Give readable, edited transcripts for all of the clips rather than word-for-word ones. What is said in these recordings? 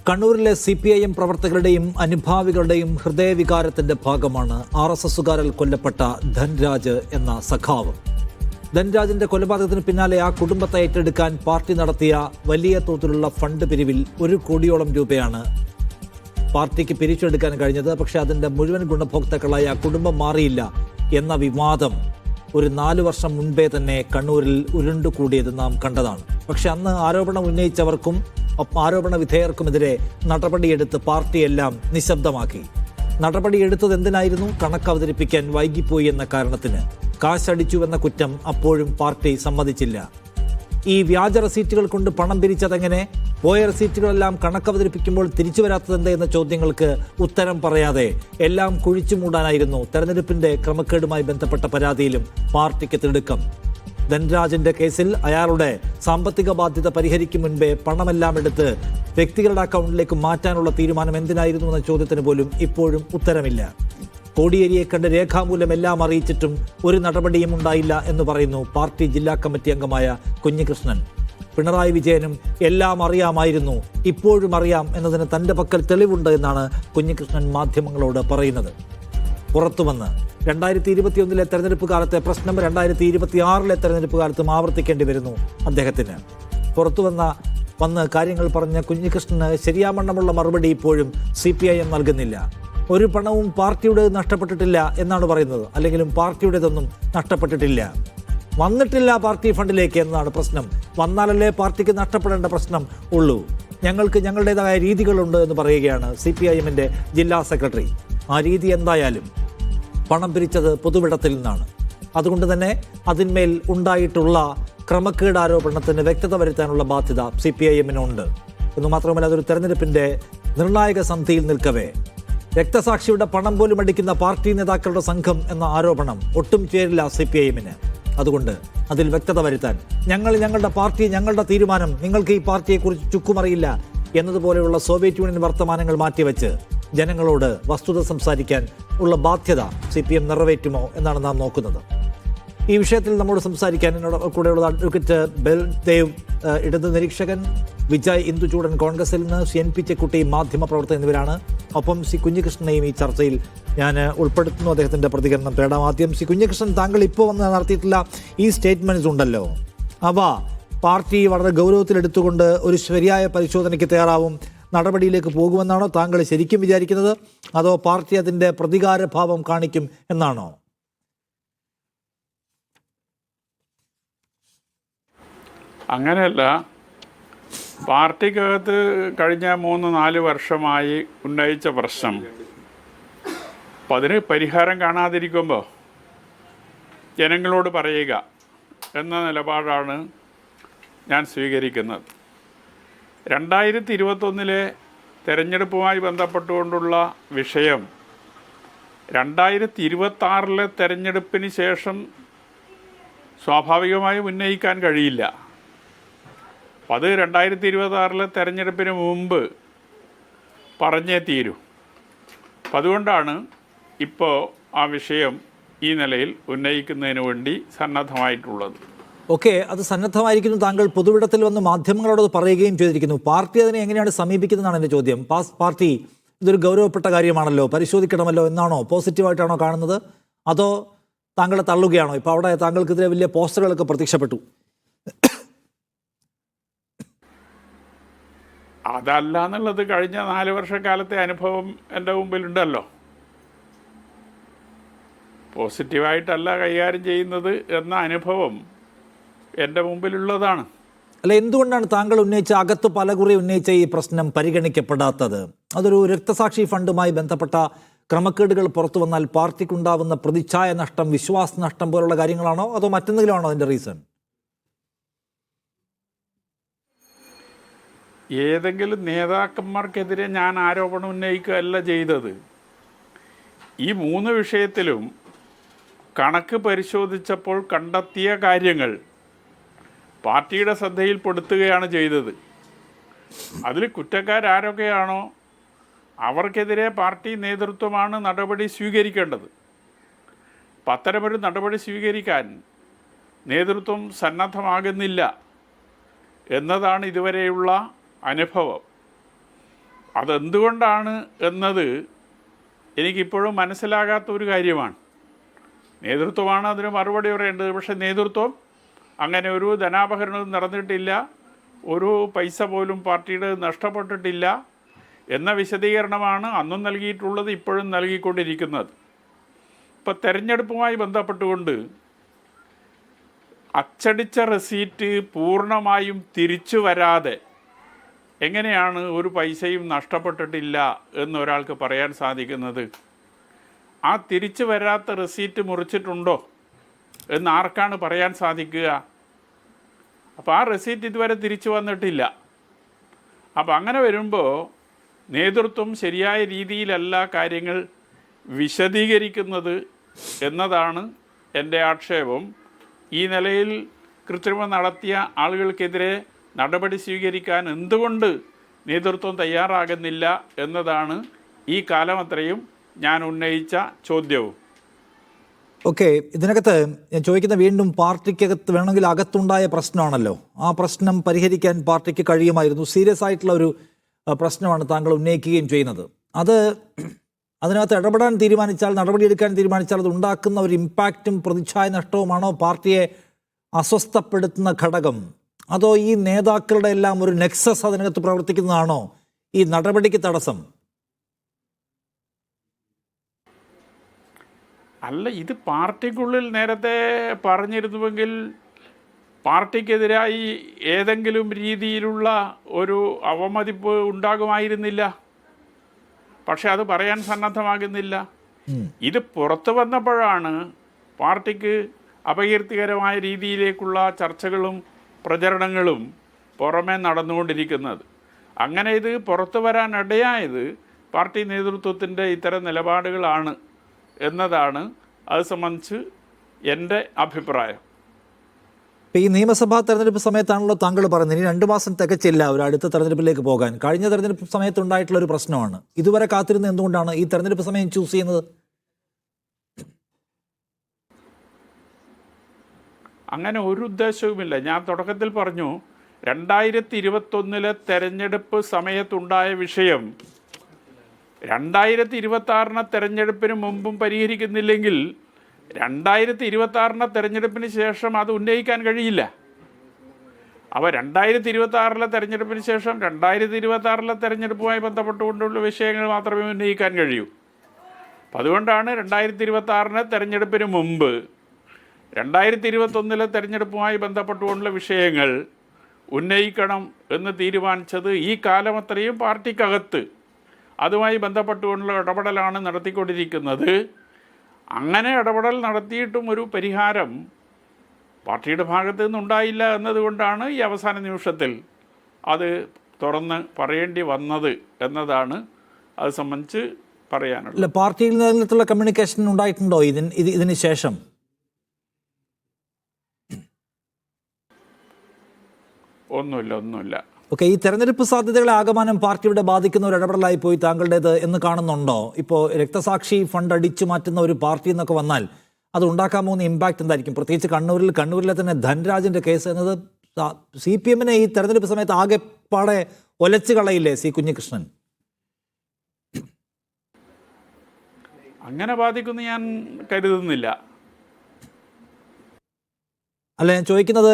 കണ്ണൂരിലെ CPIM പ്രവർത്തകരുടെയും അനുഭാവികളുടെയും ഹൃദയവികാരത്തിന്റെ ഭാഗമാണ് RSSകാരിൽ കൊല്ലപ്പെട്ട ധൻരാജ് എന്ന സഖാവ്. ധൻരാജിന്റെ കൊലപാതകത്തിന് പിന്നാലെ ആ കുടുംബത്തെ ഏറ്റെടുക്കാൻ പാർട്ടി നടത്തിയ വലിയ തോതിലുള്ള ഫണ്ട് പിരിവിൽ 1 കോടിയോളം രൂപയാണ് പാർട്ടിക്ക് പിരിച്ചെടുക്കാൻ കഴിഞ്ഞത്. പക്ഷേ അതിന്റെ മുഴുവൻ ഗുണഭോക്താക്കളായി ആ കുടുംബം മാറിയില്ല എന്ന വിവാദം ഒരു 4 വർഷം മുൻപേ തന്നെ കണ്ണൂരിൽ ഉരുണ്ടുകൂടിയത് നാം കണ്ടതാണ്. പക്ഷെ അന്ന് ആരോപണം ഉന്നയിച്ചവർക്കും ആരോപണ വിധേയർക്കുമെതിരെ നടപടിയെടുത്ത് പാർട്ടിയെല്ലാം നിശബ്ദമാക്കി. നടപടിയെടുത്തത് എന്തിനായിരുന്നു? കണക്ക് അവതരിപ്പിക്കാൻ വൈകിപ്പോയി എന്ന കാരണത്തിന്. കാശടിച്ചുവെന്ന കുറ്റം അപ്പോഴും പാർട്ടി സമ്മതിച്ചില്ല. ഈ വ്യാജ റസീറ്റുകൾ കൊണ്ട് പണം പിരിച്ചതെങ്ങനെ? പോയ റസീറ്റുകളെല്ലാം കണക്കവതരിപ്പിക്കുമ്പോൾ തിരിച്ചു വരാത്തതെന്ത് എന്ന ചോദ്യങ്ങൾക്ക് ഉത്തരം പറയാതെ എല്ലാം കുഴിച്ചു മൂടാനായിരുന്നു തെരഞ്ഞെടുപ്പിന്റെ ക്രമക്കേടുമായി ബന്ധപ്പെട്ട പരാതിയിലും പാർട്ടിക്ക് തിടുക്കം. ധൻരാജിന്റെ കേസിൽ അയാളുടെ സാമ്പത്തിക ബാധ്യത പരിഹരിക്കും മുൻപേ പണമെല്ലാം എടുത്ത് വ്യക്തികളുടെ അക്കൗണ്ടിലേക്ക് മാറ്റാനുള്ള തീരുമാനം എന്തിനായിരുന്നു എന്ന ചോദ്യത്തിന് പോലും ഇപ്പോഴും ഉത്തരമില്ല. കോടിയേരിയെ കണ്ട് രേഖാമൂലം എല്ലാം അറിയിച്ചിട്ടും ഒരു നടപടിയും ഉണ്ടായില്ല എന്ന് പറയുന്നു പാർട്ടി ജില്ലാ കമ്മിറ്റി അംഗമായ കുഞ്ഞികൃഷ്ണൻ. പിണറായി വിജയനും എല്ലാം അറിയാമായിരുന്നു, ഇപ്പോഴും അറിയാം എന്നതിന് തന്റെ പക്കൽ തെളിവുണ്ട് എന്നാണ് കുഞ്ഞികൃഷ്ണൻ മാധ്യമങ്ങളോട് പറയുന്നത്. പുറത്തുവന്ന് 2021 തെരഞ്ഞെടുപ്പ് കാലത്തെ പ്രശ്നം 2026 തെരഞ്ഞെടുപ്പ് കാലത്തും ആവർത്തിക്കേണ്ടി വരുന്നു അദ്ദേഹത്തിന്. വന്ന് കാര്യങ്ങൾ പറഞ്ഞ കുഞ്ഞികൃഷ്ണന് ശരിയാവണ്ണമുള്ള മറുപടി ഇപ്പോഴും CPIM നൽകുന്നില്ല. ഒരു പണവും പാർട്ടിയുടെ നഷ്ടപ്പെട്ടിട്ടില്ല എന്നാണ് പറയുന്നത്. അല്ലെങ്കിലും പാർട്ടിയുടേതൊന്നും നഷ്ടപ്പെട്ടിട്ടില്ല, വന്നിട്ടില്ല പാർട്ടി ഫണ്ടിലേക്ക് എന്നതാണ് പ്രശ്നം. വന്നാലല്ലേ പാർട്ടിക്ക് നഷ്ടപ്പെടേണ്ട പ്രശ്നം ഉള്ളൂ. ഞങ്ങൾക്ക് ഞങ്ങളുടേതായ രീതികളുണ്ട് എന്ന് പറയുകയാണ് CPIMന്റെ ജില്ലാ സെക്രട്ടറി. ആ രീതി എന്തായാലും പണം പിരിച്ചത് പൊതുവിടത്തിൽ നിന്നാണ്. അതുകൊണ്ട് തന്നെ അതിന്മേൽ ഉണ്ടായിട്ടുള്ള ക്രമക്കേട് ആരോപണത്തിന് വ്യക്തത വരുത്താനുള്ള ബാധ്യത CPIMനുണ്ട് എന്ന് മാത്രമല്ല, അതൊരു തെരഞ്ഞെടുപ്പിന്റെ നിർണായക സന്ധിയിൽ നിൽക്കവേ രക്തസാക്ഷിയുടെ പണം പോലും അടിക്കുന്ന പാർട്ടി നേതാക്കളുടെ സംഘം എന്ന ആരോപണം ഒട്ടും ചേരില്ല CPIMന്. അതുകൊണ്ട് അതിൽ വ്യക്തത വരുത്താൻ ഞങ്ങളുടെ പാർട്ടി, ഞങ്ങളുടെ തീരുമാനം, നിങ്ങൾക്ക് ഈ പാർട്ടിയെക്കുറിച്ച് ചുക്കുമറിയില്ല എന്നതുപോലെയുള്ള സോവിയറ്റ് യൂണിയൻ വർത്തമാനങ്ങൾ മാറ്റിവെച്ച് ജനങ്ങളോട് വസ്തുത സംസാരിക്കാൻ ഉള്ള ബാധ്യത CPM നിറവേറ്റുമോ എന്നാണ് നാം നോക്കുന്നത്. ഈ വിഷയത്തിൽ നമ്മോട് സംസാരിക്കാൻ എന്നോട് കൂടെയുള്ള അഡ്വക്കേറ്റ് ബൽദേവ്, ഇടത് നിരീക്ഷകൻ, വിജയ് ഇന്ദുചൂടൻ കോൺഗ്രസിൽ നിന്ന്, CNP ചെക്കുട്ടി മാധ്യമപ്രവർത്തകൻ എന്നിവരാണ്. ഒപ്പം കുഞ്ഞികൃഷ്ണനെയും ഈ ചർച്ചയിൽ ഞാൻ ഉൾപ്പെടുത്തുന്നു. അദ്ദേഹത്തിൻ്റെ പ്രതികരണം തേടാം. ആദ്യം കുഞ്ഞികൃഷ്ണൻ, താങ്കൾ ഇപ്പോൾ വന്ന് നടത്തിയിട്ടുള്ള ഈ സ്റ്റേറ്റ്മെൻറ്റ്സ് ഉണ്ടല്ലോ, അവ പാർട്ടി വളരെ ഗൗരവത്തിലെടുത്തുകൊണ്ട് ഒരു ശരിയായ പരിശോധനയ്ക്ക് തയ്യാറാവും, നടപടിയിലേക്ക് പോകുമെന്നാണോ താങ്കൾ ശരിക്കും വിചാരിക്കുന്നത്? അതോ പാർട്ടി അതിൻ്റെ പ്രതികാരഭാവം കാണിക്കും എന്നാണോ? അങ്ങനെയല്ല. പാർട്ടിക്കകത്ത് കഴിഞ്ഞ 3-4 വർഷമായി ഉന്നയിച്ച പ്രശ്നം, അപ്പം അതിന് പരിഹാരം കാണാതിരിക്കുമ്പോൾ ജനങ്ങളോട് പറയുക എന്ന നിലപാടാണ് ഞാൻ സ്വീകരിക്കുന്നത്. 2021 തെരഞ്ഞെടുപ്പുമായി ബന്ധപ്പെട്ടുകൊണ്ടുള്ള വിഷയം 2026 തെരഞ്ഞെടുപ്പിന് ശേഷം സ്വാഭാവികമായും ഉന്നയിക്കാൻ കഴിയില്ല. അപ്പം അത് 2026 തെരഞ്ഞെടുപ്പിന് മുമ്പ് പറഞ്ഞേ തീരൂ. അപ്പം അതുകൊണ്ടാണ് ഇപ്പോൾ ആ വിഷയം ഈ നിലയിൽ ഉന്നയിക്കുന്നതിന് വേണ്ടി സന്നദ്ധമായിട്ടുള്ളത്. ഓക്കെ, അത് സന്നദ്ധമായിരിക്കുന്നു. താങ്കൾ പൊതുവിടത്തിൽ വന്ന് മാധ്യമങ്ങളോട് പറയുകയും ചെയ്തിരിക്കുന്നു. പാർട്ടി അതിനെ എങ്ങനെയാണ് സമീപിക്കുന്നതാണ് എൻ്റെ ചോദ്യം. പാർട്ടി ഇതൊരു ഗൗരവപ്പെട്ട കാര്യമാണല്ലോ, പരിശോധിക്കണമല്ലോ എന്നാണോ, പോസിറ്റീവായിട്ടാണോ കാണുന്നത്? അതോ താങ്കളെ തള്ളുകയാണോ? ഇപ്പോൾ അവിടെ താങ്കൾക്കെതിരെ വലിയ പോസ്റ്ററുകളൊക്കെ പ്രത്യക്ഷപ്പെട്ടു. അതല്ല എന്നുള്ളത് കഴിഞ്ഞ 4 വർഷക്കാലത്തെ അനുഭവം എൻ്റെ മുമ്പിലുണ്ടല്ലോ. പോസിറ്റീവായിട്ടല്ല കൈകാര്യം ചെയ്യുന്നത് എന്ന അനുഭവം എൻ്റെ മുമ്പിലുള്ളതാണ്. അല്ല, എന്തുകൊണ്ടാണ് താങ്കൾ ഉന്നയിച്ച, അകത്ത് പലകുറി ഉന്നയിച്ച ഈ പ്രശ്നം പരിഗണിക്കപ്പെടാത്തത്? അതൊരു രക്തസാക്ഷി ഫണ്ടുമായി ബന്ധപ്പെട്ട ക്രമക്കേടുകൾ പുറത്തു വന്നാൽ പാർട്ടിക്കുണ്ടാവുന്ന പ്രതിച്ഛായ നഷ്ടം, വിശ്വാസ നഷ്ടം പോലുള്ള കാര്യങ്ങളാണോ, അതോ മറ്റെന്തെങ്കിലും ആണോ അതിൻ്റെ റീസൺ? ഏതെങ്കിലും നേതാക്കന്മാർക്കെതിരെ ഞാൻ ആരോപണം ഉന്നയിക്കുകയല്ല ചെയ്തത്. ഈ 3 വിഷയത്തിലും കണക്ക് പരിശോധിച്ചപ്പോൾ കണ്ടെത്തിയ കാര്യങ്ങൾ പാർട്ടിയുടെ ശ്രദ്ധയിൽപ്പെടുത്തുകയാണ് ചെയ്തത്. അതിൽ കുറ്റക്കാരാരൊക്കെയാണോ അവർക്കെതിരെ പാർട്ടി നേതൃത്വമാണ് നടപടി സ്വീകരിക്കേണ്ടത്. അപ്പം അത്തരമൊരു നടപടി സ്വീകരിക്കാൻ നേതൃത്വം സന്നദ്ധമാകുന്നില്ല എന്നതാണ് ഇതുവരെയുള്ള അനുഭവം. അതെന്തുകൊണ്ടാണ് എന്നത് എനിക്കിപ്പോഴും മനസ്സിലാകാത്ത ഒരു കാര്യമാണ്. നേതൃത്വമാണ് അതിന് മറുപടി പറയേണ്ടത്. പക്ഷേ നേതൃത്വം അങ്ങനെ ഒരു ധനാപഹരണവും നടന്നിട്ടില്ല, ഒരു പൈസ പോലും പാർട്ടിയുടെ നഷ്ടപ്പെട്ടിട്ടില്ല എന്ന വിശദീകരണമാണ് അന്നും നൽകിയിട്ടുള്ളത്, ഇപ്പോഴും നൽകിക്കൊണ്ടിരിക്കുന്നത്. ഇപ്പോൾ തെരഞ്ഞെടുപ്പുമായി ബന്ധപ്പെട്ടുകൊണ്ട് അച്ചടിച്ച റെസീറ്റ് പൂർണ്ണമായും തിരിച്ചു വരാതെ എങ്ങനെയാണ് ഒരു പൈസയും നഷ്ടപ്പെട്ടിട്ടില്ല എന്നൊരാൾക്ക് പറയാൻ സാധിക്കുന്നത്? ആ തിരിച്ചു വരാത്ത റെസീറ്റ് മുറിച്ചിട്ടുണ്ടോ എന്ന് ആർക്കാണ് പറയാൻ സാധിക്കുക? അപ്പോൾ ആ റെസീറ്റ് ഇതുവരെ തിരിച്ചു വന്നിട്ടില്ല. അപ്പോൾ അങ്ങനെ വരുമ്പോൾ നേതൃത്വം ശരിയായ രീതിയിലല്ല കാര്യങ്ങൾ വിശദീകരിക്കുന്നത് എന്നതാണ് എൻ്റെ ആക്ഷേപം. ഈ നിലയിൽ കൃത്രിമം നടത്തിയ ആളുകൾക്കെതിരെ നടപടി സ്വീകരിക്കാൻ എന്തുകൊണ്ട് നേതൃത്വം തയ്യാറാകുന്നില്ല എന്നതാണ് ഈ കാലം അത്രയും ഞാൻ ഉന്നയിച്ച ചോദ്യവും. ഓക്കെ, ഇതിനകത്ത് ഞാൻ ചോദിക്കുന്ന വീണ്ടും പാർട്ടിക്കകത്ത് വേണമെങ്കിൽ അകത്തുണ്ടായ പ്രശ്നമാണല്ലോ. ആ പ്രശ്നം പരിഹരിക്കാൻ പാർട്ടിക്ക് കഴിയുമായിരുന്നു. സീരിയസ് ആയിട്ടുള്ള ഒരു പ്രശ്നമാണ് താങ്കൾ ഉന്നയിക്കുകയും ചെയ്യുന്നത്. അതിനകത്ത് ഇടപെടാൻ തീരുമാനിച്ചാൽ, നടപടിയെടുക്കാൻ തീരുമാനിച്ചാൽ അത് ഉണ്ടാക്കുന്ന ഒരു ഇമ്പാക്റ്റും പ്രതിച്ഛായ നഷ്ടവുമാണോ പാർട്ടിയെ അസ്വസ്ഥപ്പെടുത്തുന്ന ഘടകം? അതോ ഈ നേതാക്കളുടെ എല്ലാം ഒരു നെക്സസ് അതിനകത്ത് പ്രവർത്തിക്കുന്നതാണോ ഈ നടപടിക്ക് തടസ്സം? അല്ല, ഇത് പാർട്ടിക്കുള്ളിൽ നേരത്തെ പറഞ്ഞിരുന്നുവെങ്കിൽ പാർട്ടിക്കെതിരായി ഏതെങ്കിലും രീതിയിലുള്ള ഒരു അവമതിപ്പ് ഉണ്ടാകുമായിരുന്നില്ല. പക്ഷെ അത് പറയാൻ സന്നദ്ധമാകുന്നില്ല. ഇത് പുറത്തു വന്നപ്പോഴാണ് പാർട്ടിക്ക് അപകീർത്തികരമായ രീതിയിലേക്കുള്ള ചർച്ചകളും പ്രചരണങ്ങളും പുറമേ നടന്നുകൊണ്ടിരിക്കുന്നത്. അങ്ങനെ ഇത് പുറത്തു വരാൻ ഇടയായത് പാർട്ടി നേതൃത്വത്തിൻ്റെ ഇത്തരം നിലപാടുകളാണ് എന്നതാണ് അത് സംബന്ധിച്ച് എൻ്റെ അഭിപ്രായം. ഈ നിയമസഭാ തെരഞ്ഞെടുപ്പ് സമയത്താണല്ലോ താങ്കൾ പറഞ്ഞത് ഇനി 2 മാസം തികച്ചില്ല ഒരു അടുത്ത തെരഞ്ഞെടുപ്പിലേക്ക് പോകാൻ. കഴിഞ്ഞ തെരഞ്ഞെടുപ്പ് സമയത്ത് ഉണ്ടായിട്ടുള്ള ഒരു പ്രശ്നമാണ്. ഇതുവരെ കാത്തിരുന്ന് എന്തുകൊണ്ടാണ് ഈ തെരഞ്ഞെടുപ്പ് സമയം ചൂസ് ചെയ്യുന്നത്? അങ്ങനെ ഒരു ഉദ്ദേശവുമില്ല. ഞാൻ തുടക്കത്തിൽ പറഞ്ഞു 2021 തെരഞ്ഞെടുപ്പ് സമയത്തുണ്ടായ വിഷയം 2026 തെരഞ്ഞെടുപ്പിന് മുമ്പും പരിഹരിക്കുന്നില്ലെങ്കിൽ 2026 തെരഞ്ഞെടുപ്പിന് ശേഷം അത് ഉന്നയിക്കാൻ കഴിയില്ല. അപ്പോൾ 2026 തെരഞ്ഞെടുപ്പിന് ശേഷം 2026 തെരഞ്ഞെടുപ്പുമായി ബന്ധപ്പെട്ടുകൊണ്ടുള്ള വിഷയങ്ങൾ മാത്രമേ ഉന്നയിക്കാൻ കഴിയൂ. അപ്പം അതുകൊണ്ടാണ് 2026 തെരഞ്ഞെടുപ്പിന് മുമ്പ് 2021 തെരഞ്ഞെടുപ്പുമായി ബന്ധപ്പെട്ടുകൊണ്ടുള്ള വിഷയങ്ങൾ ഉന്നയിക്കണം എന്ന് തീരുമാനിച്ചത്. ഈ കാലം അത്രയും പാർട്ടിക്കകത്ത് അതുമായി ബന്ധപ്പെട്ടുകൊണ്ടുള്ള ഇടപെടലാണ് നടത്തിക്കൊണ്ടിരിക്കുന്നത്. അങ്ങനെ ഇടപെടൽ നടത്തിയിട്ടും ഒരു പരിഹാരം പാർട്ടിയുടെ ഭാഗത്തു നിന്നുണ്ടായില്ല എന്നതുകൊണ്ടാണ് ഈ അവസാന നിമിഷത്തിൽ അത് തുറന്ന് പറയേണ്ടി വന്നത് എന്നതാണ് അത് സംബന്ധിച്ച് പറയാനുള്ളത്. പാർട്ടിയിൽ നിന്നുള്ള കമ്മ്യൂണിക്കേഷൻ ഉണ്ടായിട്ടുണ്ടോ ഇതിന് ശേഷം? ഒന്നുമില്ല. ഓക്കെ, ഈ തെരഞ്ഞെടുപ്പ് സാധ്യതകളെ ആകമാനം പാർട്ടിയുടെ ബാധിക്കുന്ന ഒരു ഇടപെടലായി പോയി താങ്കളുടേത് എന്ന് കാണുന്നുണ്ടോ? ഇപ്പോൾ രക്തസാക്ഷി ഫണ്ട് അടിച്ചു മാറ്റുന്ന ഒരു പാർട്ടി എന്നൊക്കെ വന്നാൽ അത് ഉണ്ടാക്കാൻ പോകുന്ന ഇമ്പാക്റ്റ് എന്തായിരിക്കും? പ്രത്യേകിച്ച് കണ്ണൂരിലെ തന്നെ ധൻരാജിൻ്റെ കേസ് എന്നത് CPM ഈ തെരഞ്ഞെടുപ്പ് സമയത്ത് ആകെപ്പാടെ ഒലച്ചു കളയില്ലേ സി കുഞ്ഞികൃഷ്ണൻ? അങ്ങനെ ബാധിക്കുമെന്ന് ഞാൻ കരുതുന്നില്ല. അല്ല, ഞാൻ ചോദിക്കുന്നത്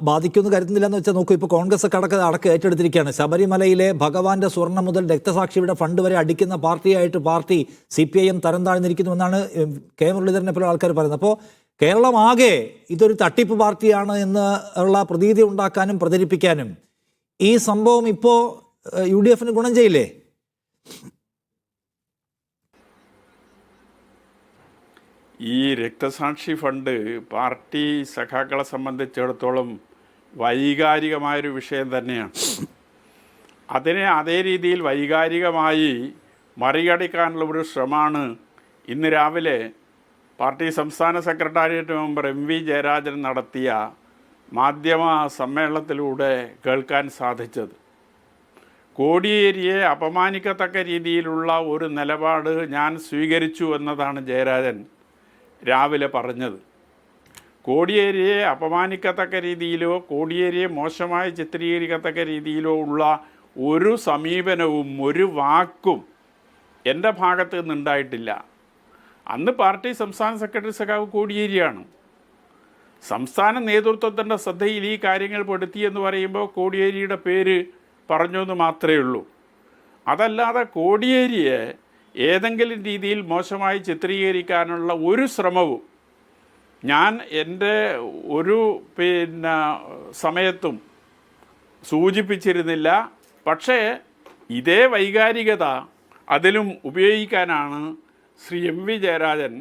ബാധിക്കുമെന്ന് കരുതുന്നില്ല എന്ന് വെച്ചാൽ നോക്കൂ, ഇപ്പോൾ കോൺഗ്രസ് ഒക്കെ അടക്കം ഏറ്റെടുത്തിരിക്കുകയാണ്. ശബരിമലയിലെ ഭഗവാന്റെ സ്വർണ്ണം മുതൽ രക്തസാക്ഷിയുടെ ഫണ്ട് വരെ അടിക്കുന്ന പാർട്ടിയായിട്ട് പാർട്ടി CPIM തരം താഴ്ന്നിരിക്കുന്നു എന്നാണ് കെ മുരളീധരനെ പോലെ ആൾക്കാർ പറയുന്നത്. അപ്പോൾ കേരളം ആകെ ഇതൊരു തട്ടിപ്പ് പാർട്ടിയാണ് എന്ന് ഉള്ള പ്രതീതി ഉണ്ടാക്കാനും പ്രചരിപ്പിക്കാനും ഈ സംഭവം ഇപ്പോൾ UDF ഗുണം ചെയ്യില്ലേ? ഈ രക്തസാക്ഷി ഫണ്ട് പാർട്ടി സഖാക്കളെ സംബന്ധിച്ചിടത്തോളം വൈകാരികമായൊരു വിഷയം തന്നെയാണ്. അതിനെ അതേ രീതിയിൽ വൈകാരികമായി മറികടക്കാനുള്ള ഒരു ശ്രമമാണ് ഇന്ന് രാവിലെ പാർട്ടി സംസ്ഥാന സെക്രട്ടേറിയറ്റ് മെമ്പർ MV ജയരാജൻ നടത്തിയ മാധ്യമ സമ്മേളനത്തിലൂടെ കേൾക്കാൻ സാധിച്ചത്. കോടിയേരിയെ അപമാനിക്കത്തക്ക രീതിയിലുള്ള ഒരു നിലപാട് ഞാൻ സ്വീകരിച്ചു എന്നതാണ് ജയരാജൻ രാവിലെ പറഞ്ഞത്. കോടിയേരിയെ അപമാനിക്കത്തക്ക രീതിയിലോ കോടിയേരിയെ മോശമായി ചിത്രീകരിക്കത്തക്ക രീതിയിലോ ഉള്ള ഒരു സമീപനവും ഒരു വാക്കും എൻ്റെ ഭാഗത്ത് നിന്നുണ്ടായിട്ടില്ല. അന്ന് പാർട്ടി സംസ്ഥാന സെക്രട്ടറി സഖാവ് കോടിയേരിയാണ്. സംസ്ഥാന നേതൃത്വത്തിൻ്റെ ശ്രദ്ധയിൽ ഈ കാര്യങ്ങൾ പെടുത്തി എന്ന് പറയുമ്പോൾ കോടിയേരിയുടെ പേര് പറഞ്ഞു എന്ന് മാത്രമേ ഉള്ളൂ. അതല്ലാതെ കോടിയേരിയെ ഏതെങ്കിലും രീതിയിൽ മോശമായി ചിത്രീകരിക്കാനുള്ള ഒരു ശ്രമവും ഞാൻ എൻ്റെ ഒരു സമയത്തും സൂചിപ്പിച്ചിരുന്നില്ല. പക്ഷേ ഇതേ വൈകാരികത അതിലും ഉപയോഗിക്കാനാണ് ശ്രീ എം.വി. ജയരാജൻ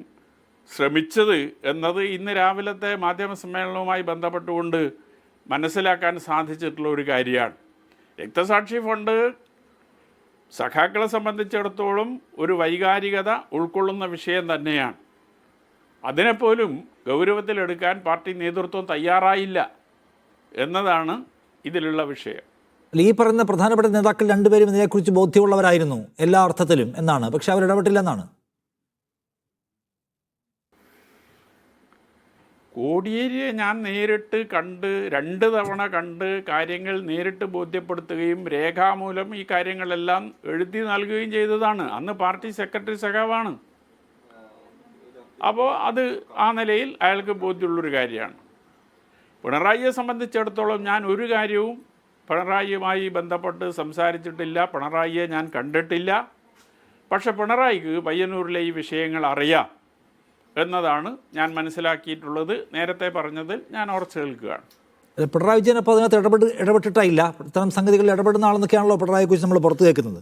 ശ്രമിച്ചത് എന്നത് ഇന്ന് രാവിലത്തെ മാധ്യമ സമ്മേളനവുമായി ബന്ധപ്പെട്ടുകൊണ്ട് മനസ്സിലാക്കാൻ സാധിച്ചിട്ടുള്ള ഒരു കാര്യമാണ്. രക്തസാക്ഷി ഫണ്ട് സഖാക്കളെ സംബന്ധിച്ചിടത്തോളം ഒരു വൈകാരികത ഉൾക്കൊള്ളുന്ന വിഷയം തന്നെയാണ്. അതിനെപ്പോലും ഗൗരവത്തിലെടുക്കാൻ പാർട്ടി നേതൃത്വം തയ്യാറായില്ല എന്നതാണ് ഇതിലുള്ള വിഷയം. ഈ പറയുന്ന പ്രധാനപ്പെട്ട നേതാക്കൾ രണ്ടുപേരും ഇതിനെക്കുറിച്ച് ബോധ്യമുള്ളവരായിരുന്നു എല്ലാ അർത്ഥത്തിലും എന്നാണ്, പക്ഷെ അവർ ഇടപെട്ടില്ലെന്നാണ്. കോടിയേരിയെ ഞാൻ നേരിട്ട് കണ്ട് 2 തവണ കണ്ട് കാര്യങ്ങൾ നേരിട്ട് ബോധ്യപ്പെടുത്തുകയും രേഖാമൂലം ഈ കാര്യങ്ങളെല്ലാം എഴുതി നൽകുകയും ചെയ്തതാണ്. അന്ന് പാർട്ടി സെക്രട്ടറി സഖാവാണ്. അപ്പോൾ അത് ആ നിലയിൽ അയാൾക്ക് ബോധ്യമുള്ളൊരു കാര്യമാണ്. പിണറായിയെ സംബന്ധിച്ചിടത്തോളം ഞാൻ ഒരു കാര്യവും പിണറായിയുമായി ബന്ധപ്പെട്ട് സംസാരിച്ചിട്ടില്ല. പിണറായിയെ ഞാൻ കണ്ടിട്ടില്ല. പക്ഷെ പിണറായിക്ക് പയ്യന്നൂരിലെ ഈ വിഷയങ്ങൾ അറിയാം എന്നതാണ് ഞാൻ മനസ്സിലാക്കിയിട്ടുള്ളത്. നേരത്തെ പറഞ്ഞതിൽ ഞാൻ ഉറച്ചു നിൽക്കുകയാണ്. പിണറായി വിജയൻ അപ്പോൾ അതിനകത്ത് ഇടപെട്ടിട്ടില്ല. ഇത്തരം സംഗതികളിൽ ഇടപെടുന്ന ആളെന്നൊക്കെയാണല്ലോ പിണറായിയെ കുറിച്ച് നമ്മൾ പുറത്തു കേൾക്കുന്നത്.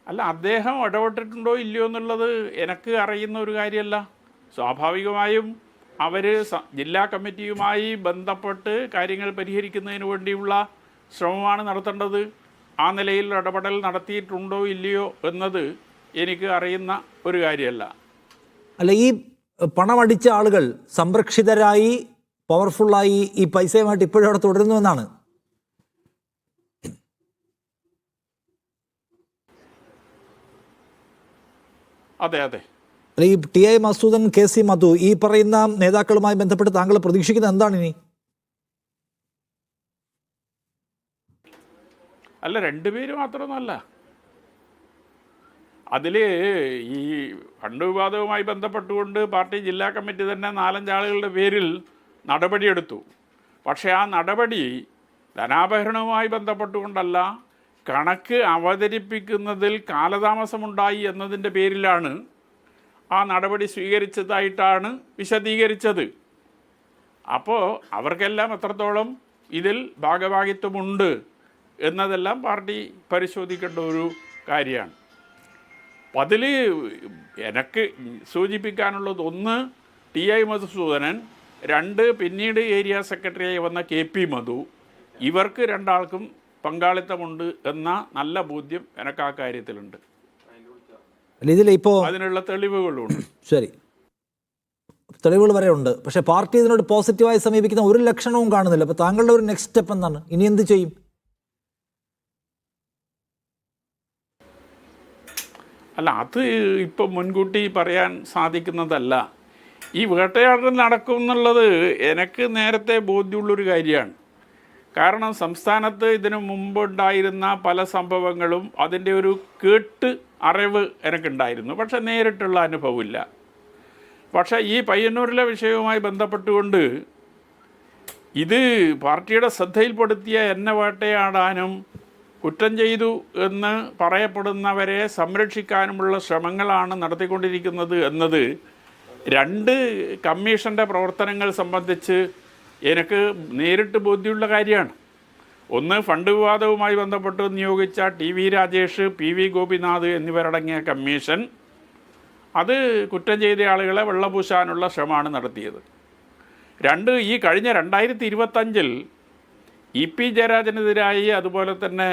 അല്ല, അദ്ദേഹം ഇടപെട്ടിട്ടുണ്ടോ ഇല്ലയോ എന്നുള്ളത് എനിക്ക് അറിയുന്ന ഒരു കാര്യമല്ല. സ്വാഭാവികമായും അവർ ജില്ലാ കമ്മിറ്റിയുമായി ബന്ധപ്പെട്ട് കാര്യങ്ങൾ പരിഹരിക്കുന്നതിന് വേണ്ടിയുള്ള ശ്രമമാണ് നടത്തേണ്ടത്. ആ നിലയിൽ ഇടപെടൽ നടത്തിയിട്ടുണ്ടോ ഇല്ലയോ എന്നത് എനിക്ക് അറിയുന്ന ഒരു കാര്യമല്ല. അല്ല, ഈ പണമടിച്ച ആളുകൾ സംരക്ഷിതരായി പവർഫുള്ളായി ഈ പൈസയുമായിട്ട് ഇപ്പോഴും അവിടെ തുടരുന്നുവെന്നാണ്. അതെ അതെ. അല്ല, ഈ ടി.ഐ. മസൂദൻ, കെ.സി. മധു, ഈ പറയുന്ന നേതാക്കളുമായി ബന്ധപ്പെട്ട് താങ്കൾ പ്രതീക്ഷിക്കുന്നത് എന്താണ് ഇനി? അല്ല, 2 പേര് മാത്രമൊന്നുമല്ല. അതിൽ ഈ ഫണ്ട് വിവാദവുമായി ബന്ധപ്പെട്ടുകൊണ്ട് പാർട്ടി ജില്ലാ കമ്മിറ്റി തന്നെ 4-5 ആളുകളുടെ പേരിൽ നടപടിയെടുത്തു. പക്ഷേ ആ നടപടി ധനാപഹരണവുമായി ബന്ധപ്പെട്ടുകൊണ്ടല്ല, കണക്ക് അവതരിപ്പിക്കുന്നതിൽ കാലതാമസമുണ്ടായി എന്നതിൻ്റെ പേരിലാണ് ആ നടപടി സ്വീകരിച്ചതായിട്ടാണ് വിശദീകരിച്ചത്. അപ്പോൾ അവർക്കെല്ലാം എത്രത്തോളം ഇതിൽ ഭാഗഭാഗിത്വമുണ്ട് എന്നതെല്ലാം പാർട്ടി പരിശോധിക്കേണ്ട ഒരു കാര്യമാണ്. അപ്പം അതിൽ എനിക്ക് സൂചിപ്പിക്കാനുള്ളത് 1 ടി.ഐ. മധുസൂദനൻ, 2 പിന്നീട് ഏരിയ സെക്രട്ടറിയായി വന്ന കെ.പി. മധു, ഇവർക്ക് 2 ആൾക്കും പങ്കാളിത്തമുണ്ട് എന്ന നല്ല ബോധ്യം എനിക്ക് ആ കാര്യത്തിലുണ്ട്. ഇതിലിപ്പോൾ അതിനുള്ള തെളിവുകളുണ്ട്. ശരി, തെളിവുകൾ വരെ ഉണ്ട്. പക്ഷേ പാർട്ടി ഇതിനോട് പോസിറ്റീവായി സമീപിക്കുന്ന ഒരു ലക്ഷണവും കാണുന്നില്ല. അപ്പോൾ താങ്കളുടെ ഒരു നെക്സ്റ്റ് സ്റ്റെപ്പ് എന്താണ്? ഇനി എന്ത് ചെയ്യും? അല്ല, അത് ഇപ്പം മുൻകൂട്ടി പറയാൻ സാധിക്കുന്നതല്ല. ഈ വേട്ടയാടൽ നടക്കും എന്നുള്ളത് എനിക്ക് നേരത്തെ ബോധ്യമുള്ളൊരു കാര്യമാണ്. കാരണം സംസ്ഥാനത്ത് ഇതിനു മുമ്പുണ്ടായിരുന്ന പല സംഭവങ്ങളും അതിൻ്റെ ഒരു കേട്ട് അറിവ് എനിക്കുണ്ടായിരുന്നു. പക്ഷെ നേരിട്ടുള്ള അനുഭവമില്ല. പക്ഷേ ഈ പയ്യന്നൂരിലെ വിഷയവുമായി ബന്ധപ്പെട്ടുകൊണ്ട് ഇത് പാർട്ടിയുടെ ശ്രദ്ധയിൽപ്പെടുത്തിയ എന്നെ വേട്ടയാടാനും കുറ്റം ചെയ്തു എന്ന് പറയപ്പെടുന്നവരെ സംരക്ഷിക്കാനുമുള്ള ശ്രമങ്ങളാണ് നടത്തിക്കൊണ്ടിരിക്കുന്നത് എന്നത് 2 കമ്മീഷൻ്റെ പ്രവർത്തനങ്ങൾ സംബന്ധിച്ച് എനിക്ക് നേരിട്ട് ബോധ്യമുള്ള കാര്യമാണ്. 1 ഫണ്ട് വിവാദവുമായി ബന്ധപ്പെട്ട് നിയോഗിച്ച ടി.വി. രാജേഷ്, പി.വി. ഗോപിനാഥ് എന്നിവരടങ്ങിയ കമ്മീഷൻ അത് കുറ്റം ചെയ്ത ആളുകളെ വെള്ളപൂശാനുള്ള ശ്രമമാണ് നടത്തിയത്. 2 ഈ കഴിഞ്ഞ 2025 ഇ.പി. ജയരാജനെതിരായി, അതുപോലെ തന്നെ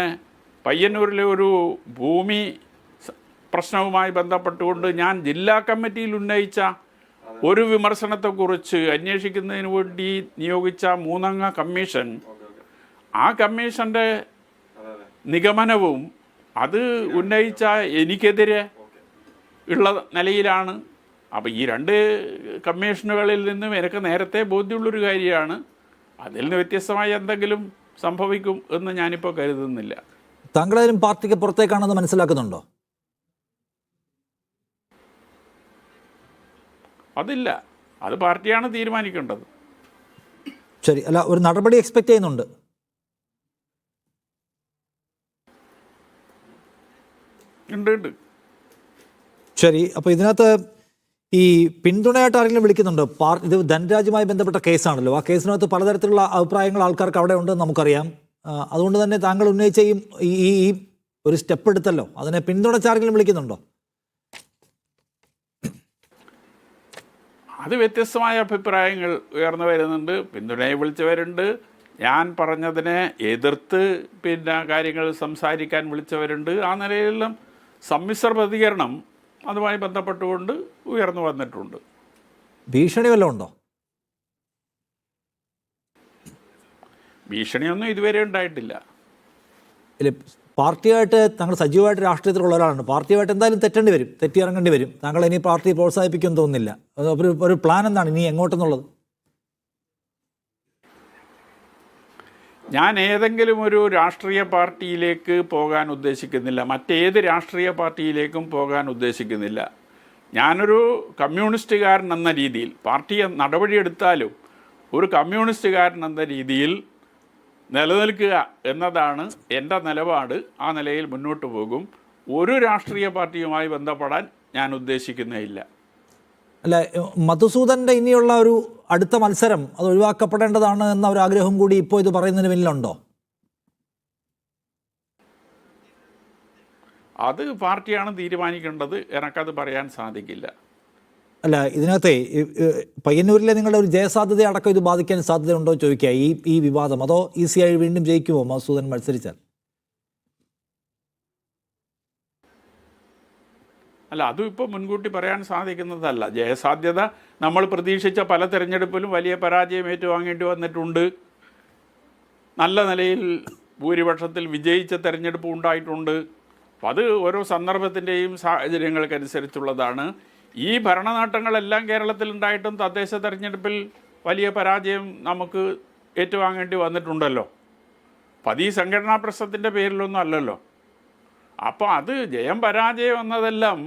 പയ്യന്നൂരിലെ ഒരു ഭൂമി പ്രശ്നവുമായി ബന്ധപ്പെട്ടുകൊണ്ട് ഞാൻ ജില്ലാ കമ്മിറ്റിയിൽ ഉന്നയിച്ച ഒരു വിമർശനത്തെക്കുറിച്ച് അന്വേഷിക്കുന്നതിന് വേണ്ടി നിയോഗിച്ച 3-അംഗ കമ്മീഷൻ, ആ കമ്മീഷൻ്റെ നിഗമനവും അത് ഉന്നയിച്ച എനിക്കെതിരെ ഉള്ള നിലയിലാണ്. അപ്പോൾ ഈ 2 കമ്മീഷനുകളിൽ നിന്നും എനിക്ക് നേരത്തെ ബോധ്യമുള്ളൊരു കാര്യമാണ് അതിൽ നിന്ന് വ്യത്യസ്തമായി എന്തെങ്കിലും സംഭവിക്കും എന്ന് ഞാനിപ്പോൾ കരുതുന്നില്ല. താങ്കളായാലും പാർട്ടിക്ക് പുറത്തേക്കാണെന്ന് മനസ്സിലാക്കുന്നുണ്ടോ? അതില്ല, അത് പാർട്ടിയാണ് തീരുമാനിക്കേണ്ടത്. ശരി, അല്ല ഒരു നടപടി എക്സ്പെക്ട് ചെയ്യുന്നുണ്ട്? ഉണ്ട്. ശരി, അപ്പോൾ ഇതിനകത്ത് ഈ പിന്തുണയായിട്ട് ആരെങ്കിലും വിളിക്കുന്നുണ്ടോ? ഇത് ധനരാജുമായി ബന്ധപ്പെട്ട കേസാണല്ലോ, ആ കേസിനകത്ത് പലതരത്തിലുള്ള അഭിപ്രായങ്ങൾ ആൾക്കാർക്ക് അവിടെ ഉണ്ടെന്ന് നമുക്കറിയാം. അതുകൊണ്ട് തന്നെ താങ്കൾ ഉന്നയിച്ച ഈ ഒരു സ്റ്റെപ്പ് എടുത്തല്ലോ, അതിനെ പിന്തുണച്ച് ആരെങ്കിലും വിളിക്കുന്നുണ്ടോ? അത് വ്യത്യസ്തമായ അഭിപ്രായങ്ങൾ ഉയർന്നു വരുന്നുണ്ട്. പിന്തുണയെ വിളിച്ചവരുണ്ട്, ഞാൻ പറഞ്ഞതിനെ എതിർത്ത് കാര്യങ്ങൾ സംസാരിക്കാൻ വിളിച്ചവരുണ്ട്. ആ നിലയിലെല്ലാം സമ്മിശ്ര പ്രതികരണം അതുമായി ബന്ധപ്പെട്ടുകൊണ്ട് ഉയർന്നു വന്നിട്ടുണ്ട്. ഭീഷണി വല്ലതും ഉണ്ടോ? ഭീഷണിയൊന്നും ഇതുവരെ ഉണ്ടായിട്ടില്ല. ഇല്ല, പാർട്ടിയായിട്ട് താങ്കൾ സജീവമായിട്ട് രാഷ്ട്രീയത്തിലുള്ള ഒരാളാണ്. പാർട്ടിയുമായിട്ട് എന്തായാലും തെറ്റിയിറങ്ങേണ്ടി വരും. താങ്കൾ ഇനി പാർട്ടി പ്രോത്സാഹിപ്പിക്കുമെന്ന് തോന്നുന്നില്ല. ഒരു പ്ലാൻ എന്താണ് ഇനി എങ്ങോട്ടെന്നുള്ളത്? ഞാൻ ഏതെങ്കിലും ഒരു രാഷ്ട്രീയ പാർട്ടിയിലേക്ക് പോകാൻ ഉദ്ദേശിക്കുന്നില്ല, മറ്റേത് രാഷ്ട്രീയ പാർട്ടിയിലേക്കും പോകാൻ ഉദ്ദേശിക്കുന്നില്ല. ഞാനൊരു കമ്മ്യൂണിസ്റ്റുകാരൻ എന്ന രീതിയിൽ, പാർട്ടി നടപടിയെടുത്താലും ഒരു കമ്മ്യൂണിസ്റ്റുകാരൻ എന്ന രീതിയിൽ നിലനിൽക്കുക എന്നതാണ് എൻ്റെ നിലപാട്. ആ നിലയിൽ മുന്നോട്ട് പോകും. ഒരു രാഷ്ട്രീയ പാർട്ടിയുമായി ബന്ധപ്പെടാൻ ഞാൻ ഉദ്ദേശിക്കുന്നേയില്ല. അല്ല, മധുസൂദൻ്റെ ഇനിയുള്ള ഒരു അടുത്ത മത്സരം അത് ഒഴിവാക്കപ്പെടേണ്ടതാണ് എന്ന ഒരു ആഗ്രഹം കൂടി ഇപ്പോൾ ഇത് പറയുന്നതിന് പിന്നിലുണ്ടോ? അത് പാർട്ടിയാണ് തീരുമാനിക്കേണ്ടത്, എനക്കത് പറയാൻ സാധിക്കില്ല. അല്ല, ഇതിനകത്തെ പയ്യന്നൂരിലെ നിങ്ങളുടെ ഒരു ജയസാധ്യത അടക്കം ഇത് ബാധിക്കാൻ സാധ്യതയുണ്ടോ ചോദിക്കുക ഈ വിവാദം, അതോ ഈസിയായി വീണ്ടും ജയിക്കുമോ മധുസൂദൻ മത്സരിച്ചാൽ? അല്ല, അതും ഇപ്പോൾ മുൻകൂട്ടി പറയാൻ സാധിക്കുന്നതല്ല. ജയസാധ്യത നമ്മൾ പ്രതീക്ഷിച്ച പല തെരഞ്ഞെടുപ്പിലും വലിയ പരാജയം ഏറ്റുവാങ്ങേണ്ടി വന്നിട്ടുണ്ട്. നല്ല നിലയിൽ ഭൂരിപക്ഷത്തിൽ വിജയിച്ച തെരഞ്ഞെടുപ്പ് ഉണ്ടായിട്ടുണ്ട്. അപ്പം അത് ഓരോ സന്ദർഭത്തിൻ്റെയും സാഹചര്യങ്ങൾക്കനുസരിച്ചുള്ളതാണ്. ഈ ഭരണനേട്ടങ്ങളെല്ലാം കേരളത്തിലുണ്ടായിട്ടും തദ്ദേശ തെരഞ്ഞെടുപ്പിൽ വലിയ പരാജയം നമുക്ക് ഏറ്റുവാങ്ങേണ്ടി വന്നിട്ടുണ്ടല്ലോ. അപ്പം അത് ഈ സംഘടനാ പ്രശ്നത്തിൻ്റെ പേരിലൊന്നും അല്ലല്ലോ. അപ്പോൾ അത് ജയം പരാജയം എന്നതെല്ലാം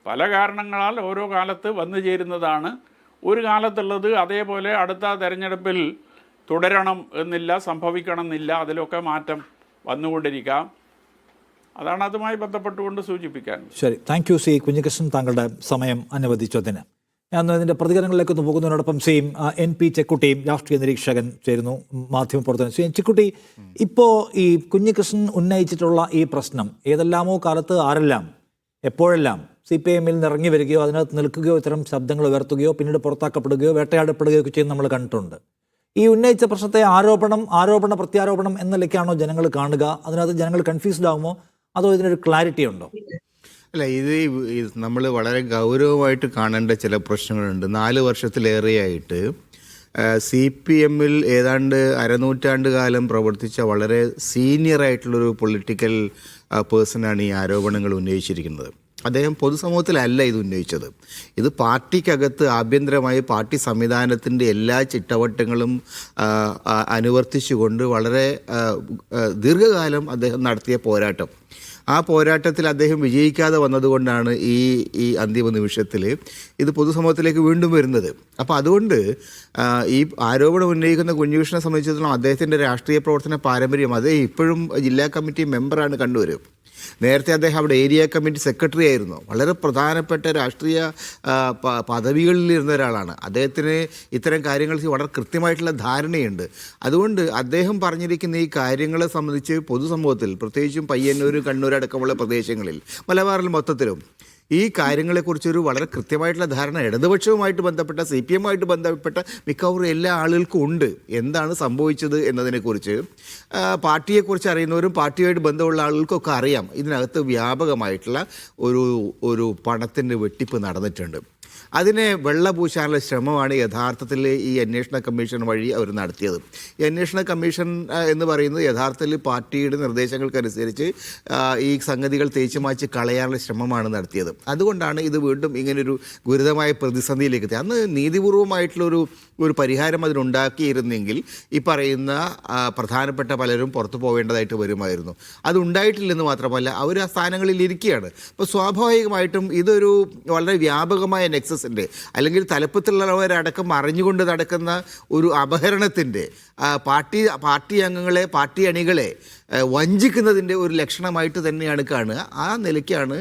പല കാരണങ്ങളാൽ ഓരോ കാലത്ത് വന്നു ചേരുന്നതാണ്. ഒരു കാലത്തുള്ളത് അതേപോലെ അടുത്ത തെരഞ്ഞെടുപ്പിൽ തുടരണം എന്നില്ല, സംഭവിക്കണം എന്നില്ല, അതിലൊക്കെ മാറ്റം വന്നുകൊണ്ടിരിക്കാം. അതാണ് അതുമായി ബന്ധപ്പെട്ടുകൊണ്ട് സൂചിപ്പിക്കാൻ. ശരി, താങ്ക് യു സി കുഞ്ഞികൃഷ്ണൻ, താങ്കളുടെ സമയം അനുവദിച്ചതിന്. ഞാൻ ഇതിൻ്റെ പ്രതികരണങ്ങളിലേക്ക് പോകുന്നതിനോടൊപ്പം NP ചെക്കുട്ടിയും രാഷ്ട്രീയ നിരീക്ഷകൻ ചേരുന്നു, മാധ്യമപ്രവർത്തകൻ. ചെക്കുട്ടി, ഇപ്പോൾ ഈ കുഞ്ഞികൃഷ്ണൻ ഉന്നയിച്ചിട്ടുള്ള ഈ പ്രശ്നം ഏതെല്ലാമോ കാലത്ത് ആരെല്ലാം എപ്പോഴെല്ലാം CPIM-ൽ നിന്ന് ഇറങ്ങി വരികയോ അതിനകത്ത് നിൽക്കുകയോ ഇത്തരം ശബ്ദങ്ങൾ ഉയർത്തുകയോ പിന്നീട് പുറത്താക്കപ്പെടുകയോ വേട്ടയാടപ്പെടുകയോ ഒക്കെ ചെയ്യുന്നത് നമ്മൾ കണ്ടിട്ടുണ്ട്. ഈ ഉന്നയിച്ച പ്രശ്നത്തെ ആരോപണ പ്രത്യാരോപണം എന്ന നിലയ്ക്കാണോ ജനങ്ങൾ കാണുക? അതിനകത്ത് ജനങ്ങൾ കൺഫ്യൂസ്ഡ് ആകുമോ, അതോ ഇതിനൊരു ക്ലാരിറ്റി ഉണ്ടോ? അല്ല, ഇത് നമ്മൾ വളരെ ഗൗരവമായിട്ട് കാണേണ്ട ചില പ്രശ്നങ്ങളുണ്ട്. 4 വർഷത്തിലേറെയായിട്ട് CPM-ൽ ഏതാണ്ട് അരനൂറ്റാണ്ട് കാലം പ്രവർത്തിച്ച വളരെ സീനിയറായിട്ടുള്ളൊരു പൊളിറ്റിക്കൽ പേഴ്സണാണ് ഈ ആരോപണങ്ങൾ ഉന്നയിച്ചിരിക്കുന്നത്. അദ്ദേഹം പൊതുസമൂഹത്തിലല്ല ഇത് ഉന്നയിച്ചത്. ഇത് പാർട്ടിക്കകത്ത് ആഭ്യന്തരമായി പാർട്ടി സംവിധാനത്തിൻ്റെ എല്ലാ ചിട്ടവട്ടങ്ങളും അനുവർത്തിച്ചുകൊണ്ട് വളരെ ദീർഘകാലം അദ്ദേഹം നടത്തിയ പോരാട്ടം, ആ പോരാട്ടത്തിൽ അദ്ദേഹം വിജയിക്കാതെ വന്നതുകൊണ്ടാണ് ഈ അന്തിമ നിമിഷത്തിൽ ഇത് പൊതുസമൂഹത്തിലേക്ക് വീണ്ടും വരുന്നത്. അപ്പോൾ അതുകൊണ്ട് ഈ ആരോപണം ഉന്നയിക്കുന്ന കുഞ്ഞികൃഷ്ണനെ സംബന്ധിച്ചിടത്തോളം അദ്ദേഹത്തിൻ്റെ രാഷ്ട്രീയ പ്രവർത്തന പാരമ്പര്യം, അദ്ദേഹം ഇപ്പോഴും ജില്ലാ കമ്മിറ്റി മെമ്പറാണ് കണ്ണൂർ. നേരത്തെ അദ്ദേഹം അവിടെ ഏരിയ കമ്മിറ്റി സെക്രട്ടറി ആയിരുന്നു. വളരെ പ്രധാനപ്പെട്ട രാഷ്ട്രീയ പദവികളിലിരുന്ന ഒരാളാണ്. അദ്ദേഹത്തിന് ഇത്തരം കാര്യങ്ങൾ വളരെ കൃത്യമായിട്ടുള്ള ധാരണയുണ്ട്. അതുകൊണ്ട് അദ്ദേഹം പറഞ്ഞിരിക്കുന്ന ഈ കാര്യങ്ങളെ സംബന്ധിച്ച് പൊതുസമൂഹത്തിൽ, പ്രത്യേകിച്ചും പയ്യന്നൂർ, കണ്ണൂർ അടക്കമുള്ള പ്രദേശങ്ങളിൽ, മലബാറിൽ മൊത്തത്തിലും ഈ കാര്യങ്ങളെക്കുറിച്ചൊരു വളരെ കൃത്യമായിട്ടുള്ള ധാരണ ഇടതുപക്ഷവുമായിട്ട് ബന്ധപ്പെട്ട CPM-ആയിട്ട് ബന്ധപ്പെട്ട മിക്കവാറും എല്ലാ ആളുകൾക്കും ഉണ്ട്. എന്താണ് സംഭവിച്ചത് എന്നതിനെക്കുറിച്ച് പാർട്ടിയെക്കുറിച്ച് അറിയുന്നവരും പാർട്ടിയുമായിട്ട് ബന്ധമുള്ള ആളുകൾക്കൊക്കെ അറിയാം. ഇതിനകത്ത് വ്യാപകമായിട്ടുള്ള ഒരു പണത്തിൻ്റെ വെട്ടിപ്പ് നടന്നിട്ടുണ്ട്. അതിനെ വെള്ളപൂശാനുള്ള ശ്രമമാണ് യഥാർത്ഥത്തിൽ ഈ അന്വേഷണ കമ്മീഷൻ വഴി അവർ നടത്തിയത്. ഈ അന്വേഷണ കമ്മീഷൻ എന്ന് പറയുന്നത് യഥാർത്ഥത്തിൽ പാർട്ടിയുടെ നിർദ്ദേശങ്ങൾക്കനുസരിച്ച് ഈ സംഗതികൾ തേച്ചു മാച്ച് കളയാനുള്ള ശ്രമമാണ് നടത്തിയത്. അതുകൊണ്ടാണ് ഇത് വീണ്ടും ഇങ്ങനൊരു ഗുരുതരമായ പ്രതിസന്ധിയിലേക്ക് എത്തിയത്. അന്ന് നീതിപൂർവമായിട്ടുള്ളൊരു പരിഹാരം അതിനുണ്ടാക്കിയിരുന്നെങ്കിൽ ഈ പറയുന്ന പ്രധാനപ്പെട്ട പലരും പുറത്തു പോവേണ്ടതായിട്ട് വരുമായിരുന്നു. അതുണ്ടായിട്ടില്ലെന്ന് മാത്രമല്ല അവർ ആ സ്ഥാനങ്ങളിൽ ഇരിക്കുകയാണ്. അപ്പോൾ സ്വാഭാവികമായിട്ടും ഇതൊരു വളരെ വ്യാപകമായ നെക്സസിൻ്റെ അല്ലെങ്കിൽ തലപ്പത്തുള്ളവരടക്കം അറിഞ്ഞുകൊണ്ട് നടക്കുന്ന ഒരു അപഹരണത്തിൻ്റെ പാർട്ടി അംഗങ്ങളെ പാർട്ടി അണികളെ വഞ്ചിക്കുന്നതിൻ്റെ ഒരു ലക്ഷണമായിട്ട് തന്നെയാണ് കാണുക. ആ നിലയ്ക്കാണ്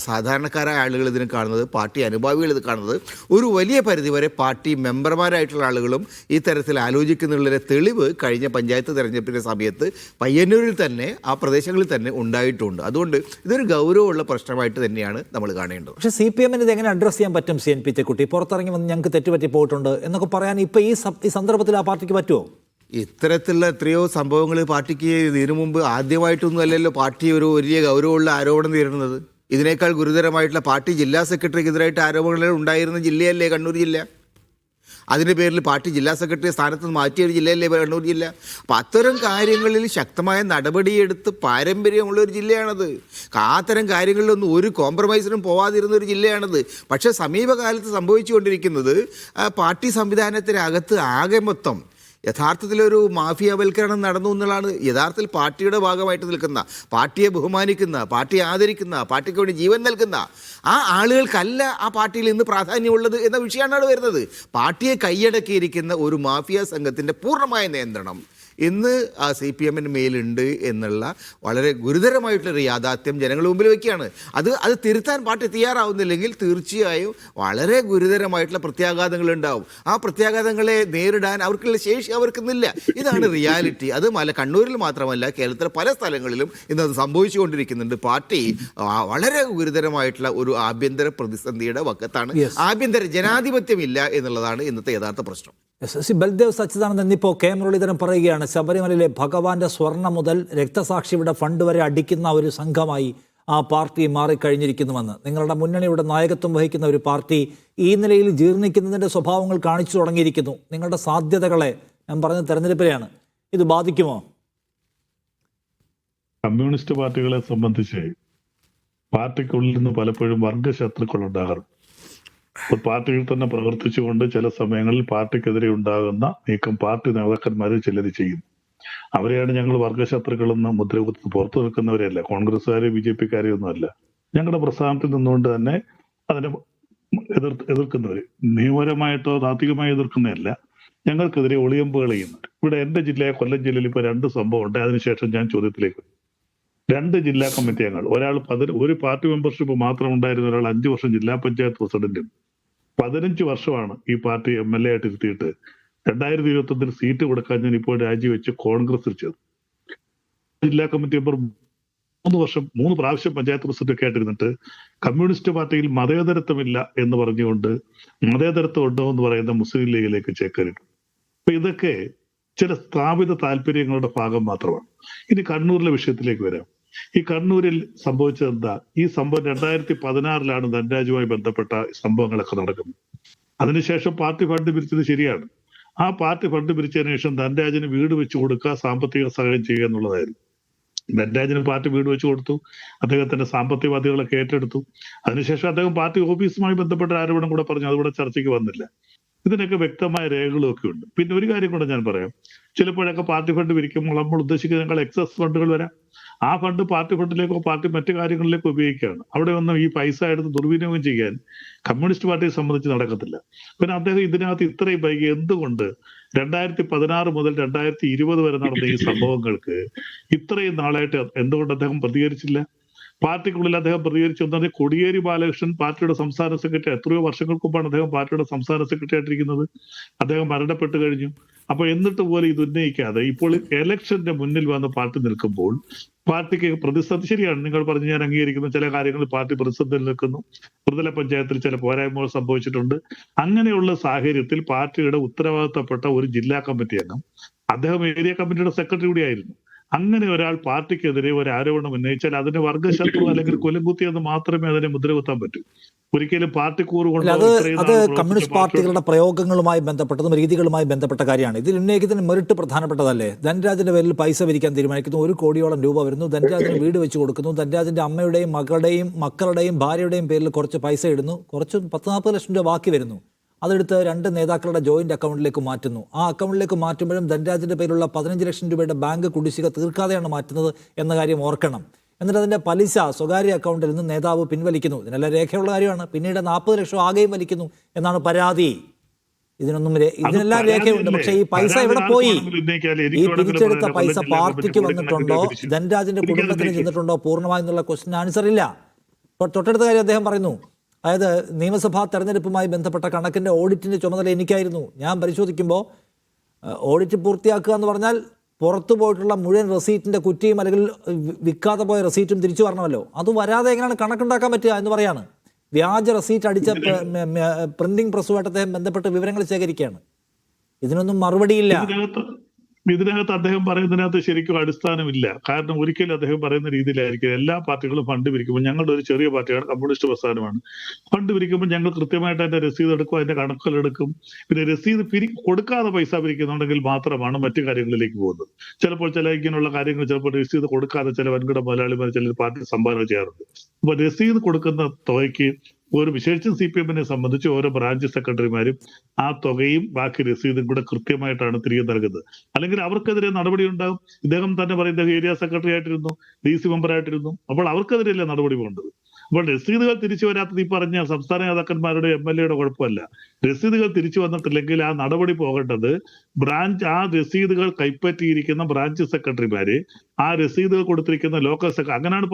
സാധാരണക്കാരായ ആളുകൾ ഇതിനെ കാണുന്നത്, പാർട്ടി അനുഭാവികൾ ഇത് കാണുന്നത്. ഒരു വലിയ പരിധിവരെ പാർട്ടി മെമ്പർമാരായിട്ടുള്ള ആളുകളും ഈ തരത്തിൽ ആലോചിക്കുന്നുള്ളതിൻ്റെ തെളിവ് കഴിഞ്ഞ പഞ്ചായത്ത് തെരഞ്ഞെടുപ്പിൻ്റെ സമയത്ത് പയ്യന്നൂരിൽ തന്നെ ആ പ്രദേശങ്ങളിൽ തന്നെ ഉണ്ടായിട്ടുണ്ട്. അതുകൊണ്ട് ഇതൊരു ഗൗരവമുള്ള പ്രശ്നമായിട്ട് തന്നെയാണ് നമ്മൾ കാണേണ്ടത്. പക്ഷേ CPM ഇത് എങ്ങനെ അഡ്രസ്സ് ചെയ്യാൻ പറ്റും? CN പിച്ചക്കുട്ടി പുറത്തിറങ്ങി വന്ന് ഞങ്ങൾക്ക് തെറ്റുപറ്റി പോയിട്ടുണ്ട് എന്നൊക്കെ പറയാൻ ഇപ്പോൾ ഈ സന്ദർഭത്തിൽ ആ പാർട്ടിക്ക് പറ്റുമോ? ഇത്തരത്തിലുള്ള എത്രയോ സംഭവങ്ങൾ പാർട്ടിക്ക് ഇതിനു മുമ്പ് ആദ്യമായിട്ടൊന്നും അല്ലല്ലോ പാർട്ടി ഒരു വലിയ ഗൗരവമുള്ള ആരോപണം നേരിടുന്നത്. ഇതിനേക്കാൾ ഗുരുതരമായിട്ടുള്ള പാർട്ടി ജില്ലാ സെക്രട്ടറിക്കെതിരായിട്ട് ആരോപണങ്ങൾ ഉണ്ടായിരുന്ന ജില്ലയല്ലേ കണ്ണൂർ ജില്ല. അതിൻ്റെ പേരിൽ പാർട്ടി ജില്ലാ സെക്രട്ടറി സ്ഥാനത്ത് നിന്ന് മാറ്റിയ ഒരു ജില്ലയല്ലേ കണ്ണൂർ ജില്ല. അപ്പോൾ അത്തരം കാര്യങ്ങളിൽ ശക്തമായ നടപടിയെടുത്ത് പാരമ്പര്യമുള്ളൊരു ജില്ലയാണത്. അത്തരം കാര്യങ്ങളിലൊന്നും ഒരു കോംപ്രമൈസിനും പോവാതിരുന്ന ഒരു ജില്ലയാണത്. പക്ഷേ സമീപകാലത്ത് സംഭവിച്ചുകൊണ്ടിരിക്കുന്നത് പാർട്ടി സംവിധാനത്തിനകത്ത് ആകെ മൊത്തം യഥാർത്ഥത്തിലൊരു മാഫിയാവൽക്കരണം നടന്നു എന്നുള്ളതാണ്. യഥാർത്ഥത്തിൽ പാർട്ടിയുടെ ഭാഗമായിട്ട് നിൽക്കുന്ന, പാർട്ടിയെ ബഹുമാനിക്കുന്ന, പാർട്ടിയെ ആദരിക്കുന്ന, പാർട്ടിക്ക് വേണ്ടി ജീവൻ നൽകുന്ന ആ ആളുകൾക്കല്ല ആ പാർട്ടിയിൽ ഇന്ന് പ്രാധാന്യമുള്ളത് എന്ന വിഷയമാണ് അവിടെ വരുന്നത്. പാർട്ടിയെ കൈയടക്കിയിരിക്കുന്ന ഒരു മാഫിയ സംഘത്തിൻ്റെ പൂർണ്ണമായ നിയന്ത്രണം ഇന്ന് CPM-ന് മേലുണ്ട് എന്നുള്ള വളരെ ഗുരുതരമായിട്ടുള്ളൊരു യാഥാർത്ഥ്യം ജനങ്ങളുടെ മുമ്പിൽ വയ്ക്കുകയാണ്. അത് തിരുത്താൻ പാർട്ടി തയ്യാറാവുന്നില്ലെങ്കിൽ തീർച്ചയായും വളരെ ഗുരുതരമായിട്ടുള്ള പ്രത്യാഘാതങ്ങളുണ്ടാവും. ആ പ്രത്യാഘാതങ്ങളെ നേരിടാൻ അവർക്കുള്ള ശേഷി അവർക്കുന്നില്ല. ഇതാണ് റിയാലിറ്റി. അത് കണ്ണൂരിൽ മാത്രമല്ല കേരളത്തിലെ പല സ്ഥലങ്ങളിലും ഇന്നത് സംഭവിച്ചുകൊണ്ടിരിക്കുന്നുണ്ട്. പാർട്ടി വളരെ ഗുരുതരമായിട്ടുള്ള ഒരു ആഭ്യന്തര പ്രതിസന്ധിയുടെ വക്കത്താണ്. ആഭ്യന്തര ജനാധിപത്യമില്ല എന്നുള്ളതാണ് ഇന്നത്തെ യഥാർത്ഥ പ്രശ്നം. ബൽദേവ് സച്ചിദാനന്ദൻ ഇപ്പോൾ കെ മുരളീധരൻ പറയുകയാണ്, ശബരിമലയിലെ ഭഗവാന്റെ സ്വർണം മുതൽ രക്തസാക്ഷിയുടെ ഫണ്ട് വരെ അടിക്കുന്ന ഒരു സംഘമായി ആ പാർട്ടി മാറിക്കഴിഞ്ഞിരിക്കുന്നുവെന്ന്. നിങ്ങളുടെ മുന്നണിയുടെ നായകത്വം വഹിക്കുന്ന ഒരു പാർട്ടി ഈ നിലയിൽ ജീർണിക്കുന്നതിൻ്റെ സ്വഭാവങ്ങൾ കാണിച്ചു തുടങ്ങിയിരിക്കുന്നു. നിങ്ങളുടെ സാധ്യതകളെ, ഞാൻ പറഞ്ഞ തെരഞ്ഞെടുപ്പിലെയാണ്, ഇത് ബാധിക്കുമോ? കമ്മ്യൂണിസ്റ്റ് പാർട്ടികളെ സംബന്ധിച്ച് പാർട്ടിക്കുള്ളിൽ നിന്ന് പലപ്പോഴും വർഗശത്രുക്കൾ ഉണ്ടാകാറുണ്ട്. പാർട്ടിയിൽ തന്നെ പ്രവർത്തിച്ചുകൊണ്ട് ചില സമയങ്ങളിൽ പാർട്ടിക്കെതിരെ ഉണ്ടാകുന്ന നീക്കം പാർട്ടി നേതാക്കന്മാര് ചിലത് ചെയ്യും. അവരെയാണ് ഞങ്ങൾ വർഗശത്രുക്കളെന്ന് മുദ്രകുത്തി പുറത്തു നിൽക്കുന്നവരെയല്ല, കോൺഗ്രസ്സുകാരെ BJP-ക്കാരെയോ ഒന്നുമല്ല. ഞങ്ങളുടെ പ്രസ്ഥാനത്തിൽ നിന്നുകൊണ്ട് തന്നെ അതിനെ എതിർക്കുന്നവര്, നിയമപരമായിട്ടോ താത്വികമായി എതിർക്കുന്നതല്ല, ഞങ്ങൾക്കെതിരെ ഒളിയമ്പുകൾ ചെയ്യുന്നവർ. ഇവിടെ എന്റെ ജില്ലയെ കൊല്ലം ജില്ലയിൽ ഇപ്പൊ 2 സംഭവം ഉണ്ട്. അതിനുശേഷം ഞാൻ ചോദ്യത്തിലേക്ക് വരും. 2 ജില്ലാ കമ്മിറ്റി അംഗങ്ങൾ, ഒരാൾ ഒരു പാർട്ടി മെമ്പർഷിപ്പ് മാത്രം ഉണ്ടായിരുന്ന ഒരാൾ 5 വർഷം ജില്ലാ പഞ്ചായത്ത് പ്രസിഡന്റും 15 വർഷമാണ് ഈ പാർട്ടി MLA ആയിട്ട് ഇരുത്തിയിട്ട് 2021 സീറ്റ് കൊടുക്കാൻ ഞാൻ ഇപ്പോൾ രാജിവെച്ച് കോൺഗ്രസിൽ ചേർന്നു. ജില്ലാ കമ്മിറ്റി മെമ്പർ 3 പ്രാവശ്യം പഞ്ചായത്ത് പ്രസിഡന്റ് ഒക്കെ ആയിട്ടിരുന്നിട്ട് കമ്മ്യൂണിസ്റ്റ് പാർട്ടിയിൽ മതേതരത്വമില്ല എന്ന് പറഞ്ഞുകൊണ്ട് മതേതരത്വം ഉണ്ടോ എന്ന് പറയുന്ന മുസ്ലിം ലീഗിലേക്ക് ചേക്കരുത്. അപ്പൊ ഇതൊക്കെ ചില സ്ഥാപിത താല്പര്യങ്ങളുടെ ഭാഗം മാത്രമാണ്. ഇനി കണ്ണൂരിലെ വിഷയത്തിലേക്ക് വരാം. ഈ കണ്ണൂരിൽ സംഭവിച്ചത് എന്താ? ഈ സംഭവം 2016 ധനരാജുമായി ബന്ധപ്പെട്ട സംഭവങ്ങളൊക്കെ നടക്കുന്നത്. അതിനുശേഷം പാർട്ടി ഫണ്ട് പിരിച്ചത് ശരിയാണ്. ആ പാർട്ടി ഫണ്ട് പിരിച്ചതിന് ശേഷം ധനരാജന് വീട് വെച്ച് കൊടുക്കുക, സാമ്പത്തിക സഹായം ചെയ്യുക എന്നുള്ളതായിരുന്നു. ധനരാജന് പാർട്ടി വീട് വെച്ച് കൊടുത്തു, അദ്ദേഹത്തിന്റെ സാമ്പത്തിക ബാധ്യതകളൊക്കെ ഏറ്റെടുത്തു. അതിനുശേഷം അദ്ദേഹം പാർട്ടി ഓഫീസുമായി ബന്ധപ്പെട്ട ആരോപണം കൂടെ പറഞ്ഞു, അതുകൂടെ ചർച്ചയ്ക്ക് വന്നില്ല. ഇതിനൊക്കെ വ്യക്തമായ രേഖകളും ഒക്കെ ഉണ്ട്. പിന്നെ ഒരു കാര്യം കൂടെ ഞാൻ പറയാം, ചിലപ്പോഴൊക്കെ പാർട്ടി ഫണ്ട് പിരിക്കുമ്പോൾ നമ്മൾ ഉദ്ദേശിക്കുന്നതിനേക്കാൾ എക്സസ് ഫണ്ടുകൾ വരാം. ആ ഫണ്ട് പാർട്ടി ഫണ്ടിലേക്കോ പാർട്ടി മറ്റു കാര്യങ്ങളിലേക്കോ ഉപയോഗിക്കുകയാണ്. അവിടെ ഒന്നും ഈ പൈസ എടുത്ത് ദുർവിനിയോഗം ചെയ്യാൻ കമ്മ്യൂണിസ്റ്റ് പാർട്ടിയെ സംബന്ധിച്ച് നടക്കത്തില്ല. പിന്നെ അദ്ദേഹം ഇതിനകത്ത് ഇത്രയും വൈകി എന്തുകൊണ്ട് 2016 മുതൽ 2020 വരെ നടന്ന ഈ സംഭവങ്ങൾക്ക് ഇത്രയും നാളായിട്ട് എന്തുകൊണ്ട് അദ്ദേഹം പ്രതികരിച്ചില്ല? പാർട്ടിക്കുള്ളിൽ അദ്ദേഹം പ്രതികരിച്ചു. കോടിയേരി ബാലകൃഷ്ണൻ പാർട്ടിയുടെ സംസ്ഥാന സെക്രട്ടറി, എത്രയോ വർഷങ്ങൾക്ക് മുമ്പാണ് അദ്ദേഹം പാർട്ടിയുടെ സംസ്ഥാന സെക്രട്ടറി ആയിട്ടിരിക്കുന്നത്. അദ്ദേഹം മരണപ്പെട്ട് കഴിഞ്ഞു. അപ്പൊ എന്നിട്ട് പോലും ഇത് ഉന്നയിക്കാതെ ഇപ്പോൾ എലക്ഷന്റെ മുന്നിൽ വന്ന് പാർട്ടി നിൽക്കുമ്പോൾ പാർട്ടിക്ക് പ്രതിസന്ധി, ശരിയാണ് നിങ്ങൾ പറഞ്ഞ് ഞാൻ അംഗീകരിക്കുന്നു, ചില കാര്യങ്ങളിൽ പാർട്ടി പ്രതിസന്ധിയിൽ നിൽക്കുന്നു. ത്രിതല പഞ്ചായത്തിൽ ചില പോരായ്മകൾ സംഭവിച്ചിട്ടുണ്ട്. അങ്ങനെയുള്ള സാഹചര്യത്തിൽ പാർട്ടിയുടെ ഉത്തരവാദിത്തപ്പെട്ട ഒരു ജില്ലാ കമ്മിറ്റി അംഗം, അദ്ദേഹം ഏരിയ കമ്മിറ്റിയുടെ സെക്രട്ടറി കൂടിയായിരുന്നു, അങ്ങനെ ഒരാൾ പാർട്ടിക്കെതിരെ ഒരു ആരോപണം ഉന്നയിച്ചാൽ അതിന് വർഗശത്രു അല്ലെങ്കിൽ കൊലംകുത്തി എന്ന് മാത്രമേ അതിനെ മുദ്രകുത്താൻ പറ്റൂ. ഒരിക്കലും പാർട്ടി കൂറ് അല്ല, കൊണ്ടോ ഇത്രയും അത് നാൾ പ്രവർത്തിച്ച കമ്മ്യൂണിസ്റ്റ് പാർട്ടികളുടെ പ്രയോഗങ്ങളുമായി ബന്ധപ്പെട്ടതും രീതികളുമായി ബന്ധപ്പെട്ട കാര്യമാണ്. ഇതിൽ ഉന്നയിക്കുന്നതിന് മെറിറ്റ് പ്രധാനപ്പെട്ടതല്ലേ? ധൻരാജിന്റെ പേരിൽ പൈസ പിരിക്കാൻ തീരുമാനിക്കുന്നു, 1 കോടിയോളം രൂപ വരുന്നു, ധൻരാജിന് വീട് വെച്ച് കൊടുക്കുന്നു, ധൻരാജിന്റെ അമ്മയുടെയും മക്കളുടെയും ഭാര്യയുടെയും പേരിൽ കുറച്ച് പൈസ ഇടുന്നു, കുറച്ച് 10-40 ലക്ഷം രൂപ ബാക്കി വരുന്നു. അതെടുത്ത് 2 നേതാക്കളുടെ ജോയിന്റ് അക്കൗണ്ടിലേക്ക് മാറ്റുന്നു. ആ അക്കൗണ്ടിലേക്ക് മാറ്റുമ്പോഴും ധൻരാജിന്റെ പേരിലുള്ള 15 ലക്ഷം രൂപയുടെ ബാങ്ക് കുടിശ്ശിക തീർക്കാതെയാണ് മാറ്റുന്നത് എന്ന കാര്യം ഓർക്കണം. എന്നിട്ട് അതിന്റെ പലിശ സ്വകാര്യ അക്കൗണ്ടിൽ നിന്ന് നേതാവ് പിൻവലിക്കുന്നു. ഇതിനെല്ലാം രേഖയുള്ള കാര്യമാണ്. പിന്നീട് 40 ലക്ഷം ആകെയും വലിക്കുന്നു എന്നാണ് പരാതി. ഇതിനെല്ലാം രേഖയുണ്ട്. പക്ഷേ ഈ പൈസ എവിടെ പോയി? ഈ പിരിച്ചെടുത്ത പൈസ പാർട്ടിക്ക് വന്നിട്ടുണ്ടോ, ധൻരാജിന്റെ കുടുംബത്തിന് ചെന്നിട്ടുണ്ടോ പൂർണ്ണമായെന്നുള്ള ക്വസ്റ്റിന് ആൻസർ ഇല്ല. ഇപ്പോൾ തൊട്ടടുത്ത കാര്യം അദ്ദേഹം പറയുന്നു, അതായത് നിയമസഭാ തെരഞ്ഞെടുപ്പുമായി ബന്ധപ്പെട്ട കണക്കിൻ്റെ ഓഡിറ്റിൻ്റെ ചുമതല എനിക്കായിരുന്നു. ഞാൻ പരിശോധിക്കുമ്പോൾ ഓഡിറ്റ് പൂർത്തിയാക്കുക എന്ന് പറഞ്ഞാൽ പുറത്തു പോയിട്ടുള്ള മുഴുവൻ റെസീറ്റിൻ്റെ കുറ്റിയും അല്ലെങ്കിൽ വിൽക്കാതെ പോയ റെസീറ്റും തിരിച്ചു വരണമല്ലോ. അത് വരാതെ എങ്ങനെയാണ് കണക്കുണ്ടാക്കാൻ പറ്റുക എന്ന് പറയാണ്. വ്യാജ റെസീറ്റ് അടിച്ച പ്രിന്റിംഗ് പ്രസ്സുമായിട്ട് അദ്ദേഹം ബന്ധപ്പെട്ട് വിവരങ്ങൾ ശേഖരിക്കുകയാണ്. ഇതിനൊന്നും മറുപടിയില്ല. ഇതിനകത്ത് അദ്ദേഹം പറയുന്നതിനകത്ത് ശരിക്കും അടിസ്ഥാനമില്ല. കാരണം ഒരിക്കലും അദ്ദേഹം പറയുന്ന രീതിയിലായിരിക്കും എല്ലാ പാർട്ടികളും ഫണ്ട് പിരിക്കുമ്പോൾ, ഞങ്ങളുടെ ഒരു ചെറിയ പാർട്ടിയാണ്, കമ്മ്യൂണിസ്റ്റ് പ്രസ്ഥാനമാണ്, ഫണ്ട് പിരിക്കുമ്പോൾ ഞങ്ങൾ കൃത്യമായിട്ട് അതിന്റെ രസീത് എടുക്കും, അതിന്റെ കണക്കുകൾ എടുക്കും. പിന്നെ രസീത് കൊടുക്കാതെ പൈസ പിരിക്കുന്നുണ്ടെങ്കിൽ മാത്രമാണ് മറ്റു കാര്യങ്ങളിലേക്ക് പോകുന്നത്. ചിലപ്പോൾ ഇങ്ങനെയുള്ള കാര്യങ്ങൾ ചിലപ്പോൾ രസീത് കൊടുക്കാതെ ചില വൻകിട മുതലാളിമാർ ചില പാർട്ടി സംഭാവന ചെയ്യാറുണ്ട്. അപ്പൊ രസീത് കൊടുക്കുന്ന തുകയ്ക്ക് വിശേഷിച്ചും CPM-നെ സംബന്ധിച്ച് ഓരോ ബ്രാഞ്ച് സെക്രട്ടറിമാരും ആ തുകയും ബാക്കി രസീതും കൂടെ കൃത്യമായിട്ടാണ് തിരികെ നൽകുന്നത്. അല്ലെങ്കിൽ അവർക്കെതിരെ നടപടി ഉണ്ടാകും. ഇദ്ദേഹം തന്നെ പറയും ഇദ്ദേഹം ഏരിയ സെക്രട്ടറി ആയിട്ടിരുന്നു, DC മെമ്പറായിട്ടിരുന്നു. അപ്പോൾ അവർക്കെതിരെയല്ലേ നടപടി പോകേണ്ടത്? അപ്പോൾ രസീതുകൾ തിരിച്ചു വരാത്തത് ഈ പറഞ്ഞ സംസ്ഥാന നേതാക്കന്മാരുടെ MLA-യുടെ കുഴപ്പമല്ല. രസീതുകൾ തിരിച്ചു വന്നിട്ടില്ലെങ്കിൽ ആ നടപടി പോകേണ്ടത് ആ രസീതുകൾ കൈപ്പറ്റിയിരിക്കുന്ന ബ്രാഞ്ച് സെക്രട്ടറിമാര്, ആ രസീതുകൾ കൊടുത്തിരിക്കുന്ന ലോക്കൽ സെക്രട്ടറി, അങ്ങനെയാണ്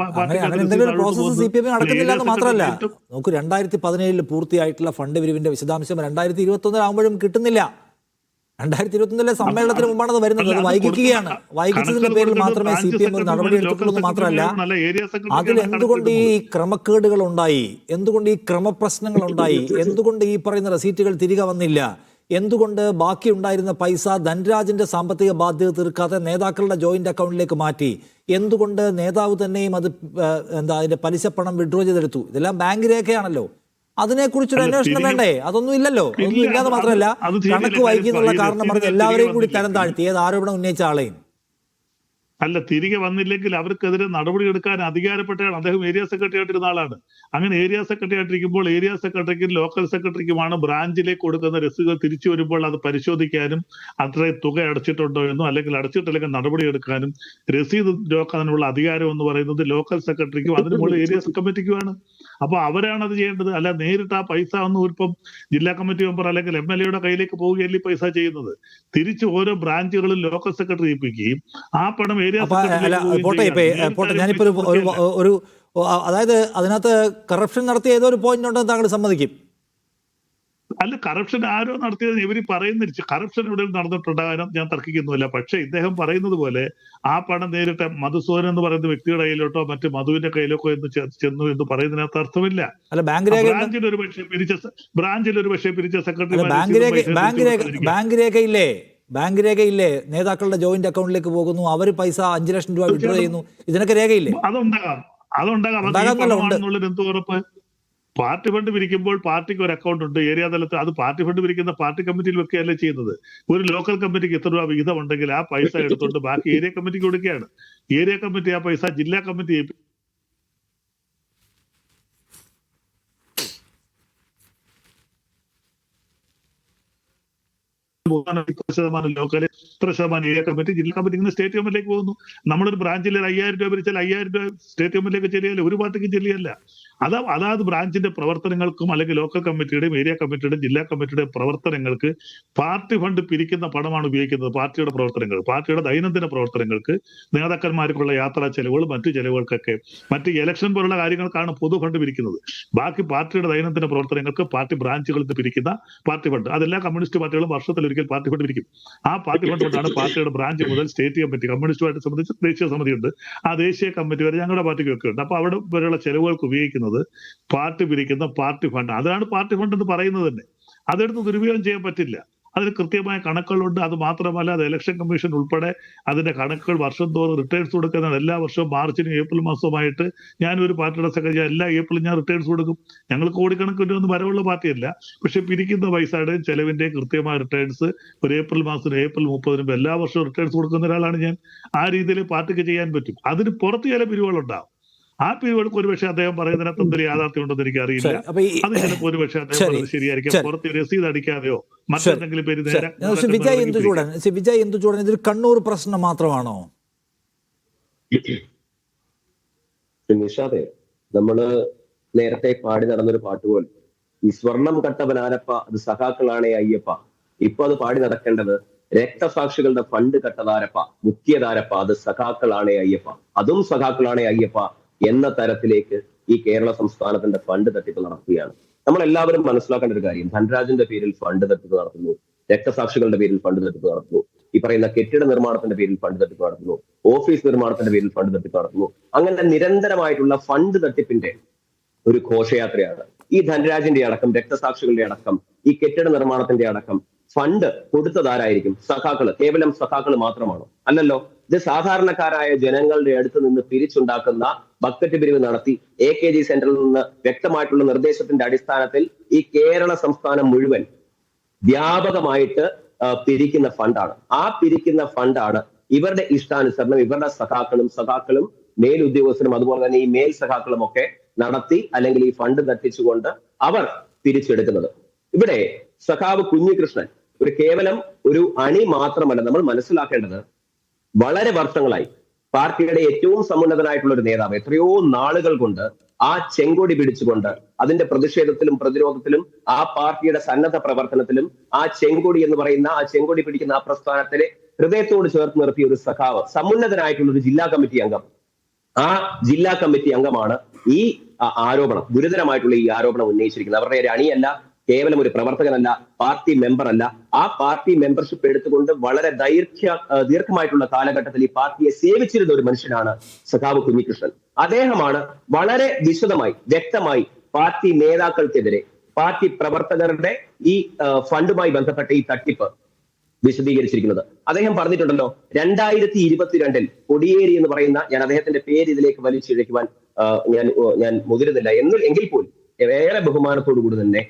മാത്രമല്ല. നമുക്ക് 2017 പൂർത്തിയായിട്ടുള്ള ഫണ്ട് പിരിവിന്റെ വിശദാംശം 2021 ആകുമ്പോഴും കിട്ടുന്നില്ല. 2021 സമ്മേളനത്തിന് മുമ്പാണ് അത് വരുന്നത്. അത് വൈകിക്കുകയാണ്. വൈകിച്ചതിന്റെ പേരിൽ മാത്രമേ CPM ഒരു നടപടി എടുത്തിട്ടുള്ളൂ എന്ന് മാത്രമല്ല, അതിൽ എന്തുകൊണ്ട് ഈ ക്രമക്കേടുകൾ ഉണ്ടായി, എന്തുകൊണ്ട് ഈ ക്രമപ്രശ്നങ്ങൾ ഉണ്ടായി, എന്തുകൊണ്ട് ഈ പറയുന്ന റെസീറ്റുകൾ തിരികെ വന്നില്ല, എന്തുകൊണ്ട് ബാക്കി ഉണ്ടായിരുന്ന പൈസ ധൻരാജിന്റെ സാമ്പത്തിക ബാധ്യത തീർക്കാതെ നേതാക്കളുടെ ജോയിന്റ് അക്കൗണ്ടിലേക്ക് മാറ്റി, എന്തുകൊണ്ട് നേതാവ് തന്നെയും അത് അതിന്റെ പലിശ പണം വിഡ്രോ ചെയ്തെടുത്തു, ഇതെല്ലാം ബാങ്ക് രേഖയാണല്ലോ. അതിനെക്കുറിച്ചൊരു അന്വേഷണം വേണ്ടേ? അതൊന്നും ഇല്ലല്ലോ. ഒന്നും ഇല്ലാതെ മാത്രമല്ല, കണക്ക് വൈകി എന്നുള്ള കാരണം പറഞ്ഞ് എല്ലാവരെയും കൂടി തരം താഴ്ത്തി ഏത് ആരോപണം ഉന്നയിച്ച ആളെയും. അല്ല, തിരികെ വന്നില്ലെങ്കിൽ അവർക്കെതിരെ നടപടി എടുക്കാൻ അധികാരപ്പെട്ടാണ്. അദ്ദേഹം ഏരിയ സെക്രട്ടറി ആയിട്ടിരുന്ന ആളാണ്. അങ്ങനെ ഏരിയ സെക്രട്ടറി ആയിട്ടിരിക്കുമ്പോൾ ഏരിയ സെക്രട്ടറിക്കും ലോക്കൽ സെക്രട്ടറിക്കുമാണ് ബ്രാഞ്ചിലേക്ക് കൊടുക്കുന്ന രസീതുകൾ തിരിച്ചു വരുമ്പോൾ അത് പരിശോധിക്കാനും അത്രയും തുക അടച്ചിട്ടുണ്ടോ എന്നോ അല്ലെങ്കിൽ അടച്ചിട്ടില്ലെങ്കിൽ നടപടി എടുക്കാനും രസീത് നോക്കാനുള്ള അധികാരം എന്ന് പറയുന്നത് ലോക്കൽ സെക്രട്ടറിക്കും അതിന് മുകളിൽ ഏരിയ കമ്മിറ്റിക്കുമാണ്. അപ്പൊ അവരാണ് അത് ചെയ്യേണ്ടത്. അല്ല നേരിട്ട് ആ പൈസ ഒന്നും ഇപ്പം ജില്ലാ കമ്മിറ്റി മെമ്പർ അല്ലെങ്കിൽ MLA-യുടെ കയ്യിലേക്ക് പോവുകയല്ലേ പൈസ ചെയ്യുന്നത്. തിരിച്ച് ഓരോ ബ്രാഞ്ചുകളിൽ ലോക്കൽ സെക്രട്ടറി ഏൽപ്പിക്കുകയും ആ പണം ഞാനിപ്പോ ഒരു അതായത് അതിനകത്ത് കറപ്ഷൻ നടത്തിയ ഏതോ ഒരു പോയിന്റ് ഉണ്ടെന്ന് താങ്കൾ സമ്മതിക്കും? അല്ല, കറപ്ഷൻ ആരോ നടത്തിയത് ഇവര് പറയുന്ന കറപ്ഷൻ ഇവിടെ നടന്നിട്ടുണ്ടാകാനും ഞാൻ തർക്കിക്കുന്നില്ല. പക്ഷെ ഇദ്ദേഹം പറയുന്നത് പോലെ ആ പണം നേരിട്ട് മധുസൂദൻ എന്ന് പറയുന്ന വ്യക്തിയുടെ കയ്യിലോട്ടോ മറ്റ് മധുവിന്റെ കയ്യിലോട്ടോ ചെന്നു എന്ന് പറയുന്നതിനകത്ത് അർത്ഥമില്ല. ബ്രാഞ്ചിൽ ഒരു പക്ഷേ പിരിച്ച സെക്രട്ടറി ബാങ്ക് രേഖയില്ലേ? നേതാക്കളുടെ ജോയിന്റ് അക്കൗണ്ടിലേക്ക് പോകുന്നു, അവർ പൈസ 5 ലക്ഷം രൂപ വിഡ്രോ ചെയ്യുന്നു, ഇതിനൊക്കെ രേഖയില്ലേ? അതുണ്ടാകാം. എന്ത് ഉറപ്പ്? പാർട്ടി ഫണ്ട് പിരിക്കുമ്പോൾ പാർട്ടിക്ക് ഒരു അക്കൗണ്ട് ഉണ്ട് ഏരിയ തലത്തിൽ. അത് പാർട്ടി ഫണ്ട് പിരിക്കുന്ന പാർട്ടി കമ്മിറ്റിയിൽ വെക്കുകയല്ലേ ചെയ്യുന്നത്. ഒരു ലോക്കൽ കമ്മിറ്റിക്ക് എത്ര രൂപ വിഹിതം ഉണ്ടെങ്കിൽ ആ പൈസ എടുത്തുകൊണ്ട് ബാക്കി ഏരിയ കമ്മിറ്റിക്ക് കൊടുക്കുകയാണ്. ഏരിയ കമ്മിറ്റി ആ പൈസ ജില്ലാ കമ്മിറ്റി ലോക്കൽ, 3% ഏരിയ കമ്മിറ്റി, ജില്ലാ കമ്മിറ്റി, ഇങ്ങനെ സ്റ്റേറ്റ് കമ്മിറ്റിയിലേക്ക് പോകുന്നു. നമ്മളൊരു ബ്രാഞ്ചിൽ 5000 രൂപ പിരിച്ചാൽ 5000 രൂപ സ്റ്റേറ്റ് കമ്മിറ്റിയിലേക്ക് ചെല്ലിയല്ല, ഒരു പാർട്ടിക്ക് ചെല്ലിയല്ല. അതാത് ബ്രാഞ്ചിന്റെ പ്രവർത്തനങ്ങൾക്കും അല്ലെങ്കിൽ ലോക്കൽ കമ്മിറ്റിയുടെയും ഏരിയ കമ്മിറ്റിയുടെയും ജില്ലാ കമ്മിറ്റിയുടെയും പ്രവർത്തനങ്ങൾക്ക് പാർട്ടി ഫണ്ട് പിരിക്കുന്ന പണമാണ് ഉപയോഗിക്കുന്നത്. പാർട്ടിയുടെ പ്രവർത്തനങ്ങൾ, പാർട്ടിയുടെ ദൈനംദിന പ്രവർത്തനങ്ങൾക്ക്, നേതാക്കന്മാർക്കുള്ള യാത്രാ ചെലവുകൾ, മറ്റു ചെലവുകൾക്കൊക്കെ, മറ്റ് ഇലക്ഷൻ പോലുള്ള കാര്യങ്ങൾക്കാണ് പൊതു ഫണ്ട് പിരിക്കുന്നത്. ബാക്കി പാർട്ടിയുടെ ദൈനംദിന പ്രവർത്തനങ്ങൾക്ക് പാർട്ടി ബ്രാഞ്ചുകളിൽ നിന്ന് പിരിക്കുന്ന പാർട്ടി ഫണ്ട്, അതെല്ലാ കമ്മ്യൂണിസ്റ്റ് പാർട്ടികളും വർഷത്തിലൊരിക്കൽ പാർട്ടി ഫണ്ട് പിരിക്കും. ആ പാർട്ടി ഫണ്ട് കൊണ്ടാണ് പാർട്ടിയുടെ ബ്രാഞ്ച് മുതൽ സ്റ്റേറ്റ് കമ്മിറ്റി, കമ്മ്യൂണിസ്റ്റുമായിട്ട് സംബന്ധിച്ച് ദേശീയ സമിതിയുണ്ട്, ആ ദേശീയ കമ്മിറ്റി വരെ ഞങ്ങളുടെ പാർട്ടിക്കൊക്കെ ഉണ്ട്. അപ്പൊ അവിടെ വരെയുള്ള ചെലവുകൾക്ക് ഉപയോഗിക്കുന്നത് പാർട്ടി പിരിക്കുന്ന പാർട്ടി ഫണ്ട്. അതാണ് പാർട്ടി ഫണ്ട് എന്ന് പറയുന്നത് തന്നെ. അതെടുത്ത് ദുരുപയോഗം ചെയ്യാൻ പറ്റില്ല. അതിന് കൃത്യമായ കണക്കുകളുണ്ട്. അത് മാത്രമല്ല, അത് ഇലക്ഷൻ കമ്മീഷൻ ഉൾപ്പെടെ അതിന്റെ കണക്കുകൾ വർഷം തോറും റിട്ടേൺസ് കൊടുക്കുന്നതാണ്. എല്ലാ വർഷവും മാർച്ചിനും ഏപ്രിൽ മാസവുമായിട്ട് ഞാനൊരു പാർട്ടിയുടെ സെക്രട്ടറി, എല്ലാ ഏപ്രിലും ഞാൻ റിട്ടേൺസ് കൊടുക്കും. ഞങ്ങൾ കോടിക്കണക്കിന് ഒന്നും വരവുള്ള പാർട്ടിയല്ല, പക്ഷെ പിരിക്കുന്ന പൈസയുടെയും ചെലവിന്റെയും കൃത്യമായ റിട്ടേൺസ് ഒരു ഏപ്രിൽ മാസത്തിനും ഏപ്രിൽ 30 എല്ലാ വർഷവും റിട്ടേൺസ് കൊടുക്കുന്ന ഒരാളാണ് ഞാൻ. ആ രീതിയിൽ പാർട്ടിക്ക് ചെയ്യാൻ പറ്റും. അതിന് പുറത്ത് ചില പിരിവുകളുണ്ടാവും. ആ പിരിവുകൾക്ക് ഒരുപക്ഷെ അദ്ദേഹം പറയുന്നതിനകത്ത് എന്തൊരു യാഥാർത്ഥ്യം ഉണ്ടെന്ന് എനിക്കറിയില്ല. അത് ചിലപ്പോൾ ഒരുപക്ഷെ അദ്ദേഹം പറയുന്നത് ശരിയായിരിക്കും. പുറത്ത് രസീത് അടിക്കാതെയോ മറ്റെന്തെങ്കിലും പേര് വിജയ് ഇന്ദുചൂടൻ ഇതൊരു കണ്ണൂർ പ്രശ്നം മാത്രമാണോ? നിഷാദേ, നമ്മള് നേരത്തെ പാടി നടന്നൊരു പാട്ട് പോലെ, ഈ സ്വർണം കട്ടവനാരപ്പ അത് സഖാക്കളാണേ അയ്യപ്പ. ഇപ്പൊ അത് പാടി നടക്കേണ്ടത് രക്തസാക്ഷികളുടെ ഫണ്ട് കട്ടതാരപ്പ, മുഖ്യതാരപ്പ അത് സഖാക്കളാണേ അയ്യപ്പ, അതും സഖാക്കളാണേ അയ്യപ്പ എന്ന തരത്തിലേക്ക് ഈ കേരള സംസ്ഥാനത്തിന്റെ ഫണ്ട് തട്ടിപ്പ് നടത്തുകയാണ്. നമ്മൾ എല്ലാവരും മനസ്സിലാക്കേണ്ട ഒരു കാര്യം, ധനരാജിന്റെ പേരിൽ ഫണ്ട് തട്ടിപ്പ് നടത്തുന്നു, രക്തസാക്ഷികളുടെ പേരിൽ ഫണ്ട് തട്ടിപ്പ് നടത്തുന്നു, ഈ പറയുന്ന കെട്ടിട നിർമ്മാണത്തിന്റെ പേരിൽ ഫണ്ട് തട്ടിപ്പ് നടത്തുന്നു, ഓഫീസ് നിർമ്മാണത്തിന്റെ പേരിൽ ഫണ്ട് തട്ടിപ്പ് നടത്തുന്നു. അങ്ങനെ നിരന്തരമായിട്ടുള്ള ഫണ്ട് തട്ടിപ്പിന്റെ ഒരു ഘോഷയാത്രയാണ്. ഈ ധനരാജിന്റെ അടക്കം, രക്തസാക്ഷികളുടെ അടക്കം, ഈ കെട്ടിട നിർമ്മാണത്തിന്റെ അടക്കം ഫണ്ട് കൊടുത്തതാരായിരിക്കും? സഖാക്കള്, കേവലം സഖാക്കള് മാത്രമാണോ? അല്ലല്ലോ. ഇത് സാധാരണക്കാരായ ജനങ്ങളുടെ അടുത്ത് നിന്ന് പിരിച്ചുണ്ടാക്കുന്ന ബക്കറ്റ് പിരിവ് നടത്തി AKG സെന്ററിൽ നിന്ന് വ്യക്തമായിട്ടുള്ള നിർദ്ദേശത്തിന്റെ അടിസ്ഥാനത്തിൽ ഈ കേരള സംസ്ഥാനം മുഴുവൻ വ്യാപകമായിട്ട് പിരിക്കുന്ന ഫണ്ടാണ്. ആ പിരിക്കുന്ന ഫണ്ടാണ് ഇവരുടെ ഇഷ്ടാനുസരണം ഇവരുടെ സഖാക്കളും മേലുദ്യോഗസ്ഥരും അതുപോലെ തന്നെ ഈ മേൽ സഖാക്കളും ഒക്കെ നടത്തി അല്ലെങ്കിൽ ഈ ഫണ്ട് തട്ടിച്ചുകൊണ്ട് അവർ പിരിച്ചെടുക്കുന്നത്. ഇവിടെ സഖാവ് കുഞ്ഞികൃഷ്ണൻ കേവലം ഒരു അണി മാത്രമല്ല. നമ്മൾ മനസ്സിലാക്കേണ്ടത്, വളരെ വർഷങ്ങളായി പാർട്ടിയുടെ ഏറ്റവും സമുന്നതനായിട്ടുള്ള ഒരു നേതാവ് എത്രയോ നാളുകൾ കൊണ്ട് ആ ചെങ്കൊടി പിടിച്ചുകൊണ്ട് അതിന്റെ പ്രതിഷേധത്തിലും പ്രതിരോധത്തിലും ആ പാർട്ടിയുടെ സന്നദ്ധ പ്രവർത്തനത്തിലും ആ ചെങ്കൊടി എന്ന് പറയുന്ന ആ ചെങ്കൊടി പിടിക്കുന്ന ആ പ്രസ്ഥാനത്തിലെ ഹൃദയത്തോട് ചേർത്ത് നിർത്തിയ ഒരു സഖാവ്, സമുന്നതനായിട്ടുള്ള ഒരു ജില്ലാ കമ്മിറ്റി അംഗം. ആ ജില്ലാ കമ്മിറ്റി അംഗമാണ് ഈ ആരോപണം, ഗുരുതരമായിട്ടുള്ള ഈ ആരോപണം ഉന്നയിച്ചിരിക്കുന്നത്. അവരുടെ ഒരു അണിയല്ല, കേവലം ഒരു പ്രവർത്തകനല്ല, പാർട്ടി മെമ്പർ അല്ല. ആ പാർട്ടി മെമ്പർഷിപ്പ് എടുത്തുകൊണ്ട് വളരെ ദീർഘമായിട്ടുള്ള കാലഘട്ടത്തിൽ ഈ പാർട്ടിയെ സേവിച്ചിരുന്ന ഒരു മനുഷ്യനാണ് സഖാവ് കുഞ്ഞികൃഷ്ണൻ. അദ്ദേഹമാണ് വളരെ വിശദമായി വ്യക്തമായി പാർട്ടി നേതാക്കൾക്കെതിരെ, പാർട്ടി പ്രവർത്തകരുടെ ഈ ഫണ്ടുമായി ബന്ധപ്പെട്ട ഈ തട്ടിപ്പ് വിശദീകരിച്ചിരിക്കുന്നത്. അദ്ദേഹം പറഞ്ഞിട്ടുണ്ടല്ലോ, 2022 കൊടിയേരി എന്ന് പറയുന്ന, ഞാൻ അദ്ദേഹത്തിന്റെ പേര് ഇതിലേക്ക് വലിച്ചിഴയ്ക്കുവാൻ ഞാൻ മുതിരുന്നില്ല എങ്കിൽ പോലും ഏറെ ബഹുമാനത്തോടു കൂടി തന്നെ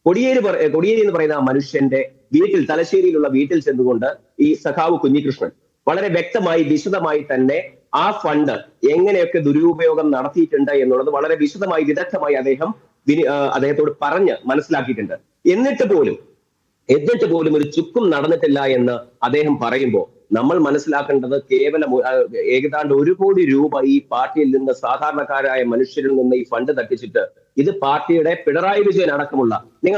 കൊടിയേരി എന്ന് പറയുന്ന മനുഷ്യന്റെ വീട്ടിൽ, തലശ്ശേരിയിലുള്ള വീട്ടിൽ ചെന്നുകൊണ്ട് ഈ സഖാവ് കുഞ്ഞികൃഷ്ണൻ വളരെ വ്യക്തമായി വിശദമായി തന്നെ ആ ഫണ്ട് എങ്ങനെയൊക്കെ ദുരുപയോഗം നടത്തിയിട്ടുണ്ട് എന്നുള്ളത് വളരെ വിശദമായി വിദഗ്ധമായി അദ്ദേഹത്തോട് പറഞ്ഞ് മനസ്സിലാക്കിയിട്ടുണ്ട്. എന്നിട്ട് പോലും ഒരു ചുക്കും നടന്നിട്ടില്ല എന്ന് അദ്ദേഹം പറയുമ്പോൾ നമ്മൾ മനസ്സിലാക്കേണ്ടത്, കേവലം ഏതാണ്ട് 1 കോടി രൂപ ഈ പാർട്ടിയിൽ നിന്ന് സാധാരണക്കാരായ മനുഷ്യരിൽ നിന്ന് ഈ ഫണ്ട് തട്ടിച്ചിട്ട് ഇത് പാർട്ടിയുടെ പിണറായി വിജയൻ അടക്കമുള്ള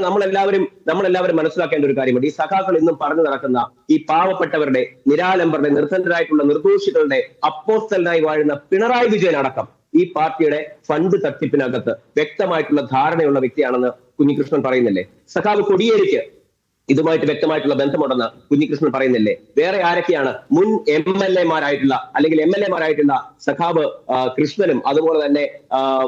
നമ്മളെല്ലാവരും മനസ്സിലാക്കേണ്ട ഒരു കാര്യമുണ്ട്. ഈ സഖാക്കൾ ഇന്നും പറഞ്ഞു നടക്കുന്ന ഈ പാവപ്പെട്ടവരുടെ, നിരാലംബരുടെ, നിർധനരായിട്ടുള്ള നിർദോഷികളുടെ അപ്പോസ്തലനായി വാഴുന്ന പിണറായി വിജയൻ അടക്കം ഈ പാർട്ടിയുടെ ഫണ്ട് തട്ടിപ്പിനകത്ത് വ്യക്തമായിട്ടുള്ള ധാരണയുള്ള വ്യക്തിയാണെന്ന് കുഞ്ഞികൃഷ്ണൻ പറയുന്നില്ലേ? സഖാവ് കൊടിയേരിക്ക് ഇതുമായിട്ട് വ്യക്തമായിട്ടുള്ള ബന്ധമുണ്ടെന്ന് കുഞ്ഞികൃഷ്ണൻ പറയുന്നില്ലേ? വേറെ ആരൊക്കെയാണ് മുൻ MLA-മാരായിട്ടുള്ള സഖാവ് കൃഷ്ണനും അതുപോലെ തന്നെ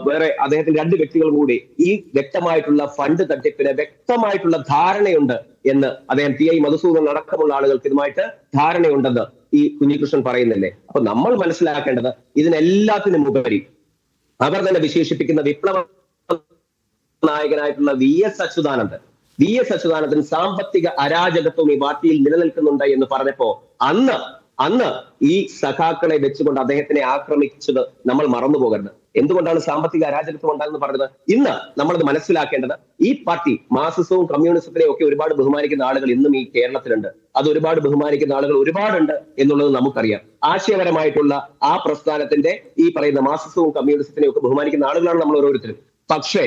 വേറെ അദ്ദേഹത്തിന്റെ 2 വ്യക്തികളും കൂടി ഈ വ്യക്തമായിട്ടുള്ള ഫണ്ട് തട്ടിപ്പിന് വ്യക്തമായിട്ടുള്ള ധാരണയുണ്ട് എന്ന് അദ്ദേഹം TI മധുസൂദനൻ അടക്കമുള്ള ആളുകൾക്ക് ഇതുമായിട്ട് ധാരണയുണ്ടെന്ന് ഈ കുഞ്ഞികൃഷ്ണൻ പറയുന്നില്ലേ? അപ്പൊ നമ്മൾ മനസ്സിലാക്കേണ്ടത്, ഇതിനെല്ലാത്തിനും ഉപരി അവർ തന്നെ വിശേഷിപ്പിക്കുന്ന വിപ്ലവ നായകനായിട്ടുള്ള VS അച്യുതാനന്ദൻ സാമ്പത്തിക അരാജകത്വം ഈ പാർട്ടിയിൽ നിലനിൽക്കുന്നുണ്ട് എന്ന് പറഞ്ഞപ്പോ അന്ന് ഈ സഖാക്കളെ വെച്ചുകൊണ്ട് അദ്ദേഹത്തിനെ ആക്രമിച്ചത് നമ്മൾ മറന്നു പോകരുത്. എന്തുകൊണ്ടാണ് സാമ്പത്തിക അരാജകത്വം ഉണ്ടാകുന്നത് പറഞ്ഞത്? ഇന്ന് നമ്മളത് മനസ്സിലാക്കേണ്ടത്, ഈ പാർട്ടി മാർക്സിസവും കമ്മ്യൂണിസത്തിനെയും ഒക്കെ ഒരുപാട് ബഹുമാനിക്കുന്ന ആളുകൾ ഇന്നും ഈ കേരളത്തിലുണ്ട്. അത് ഒരുപാട് ബഹുമാനിക്കുന്ന ആളുകൾ ഒരുപാടുണ്ട് എന്നുള്ളത് നമുക്കറിയാം. ആശയപരമായിട്ടുള്ള ആ പ്രസ്ഥാനത്തിന്റെ ഈ പറയുന്ന മാർക്സിസവും കമ്മ്യൂണിസത്തിനെയും ഒക്കെ ബഹുമാനിക്കുന്ന ആളുകളാണ് നമ്മൾ ഓരോരുത്തരും. പക്ഷേ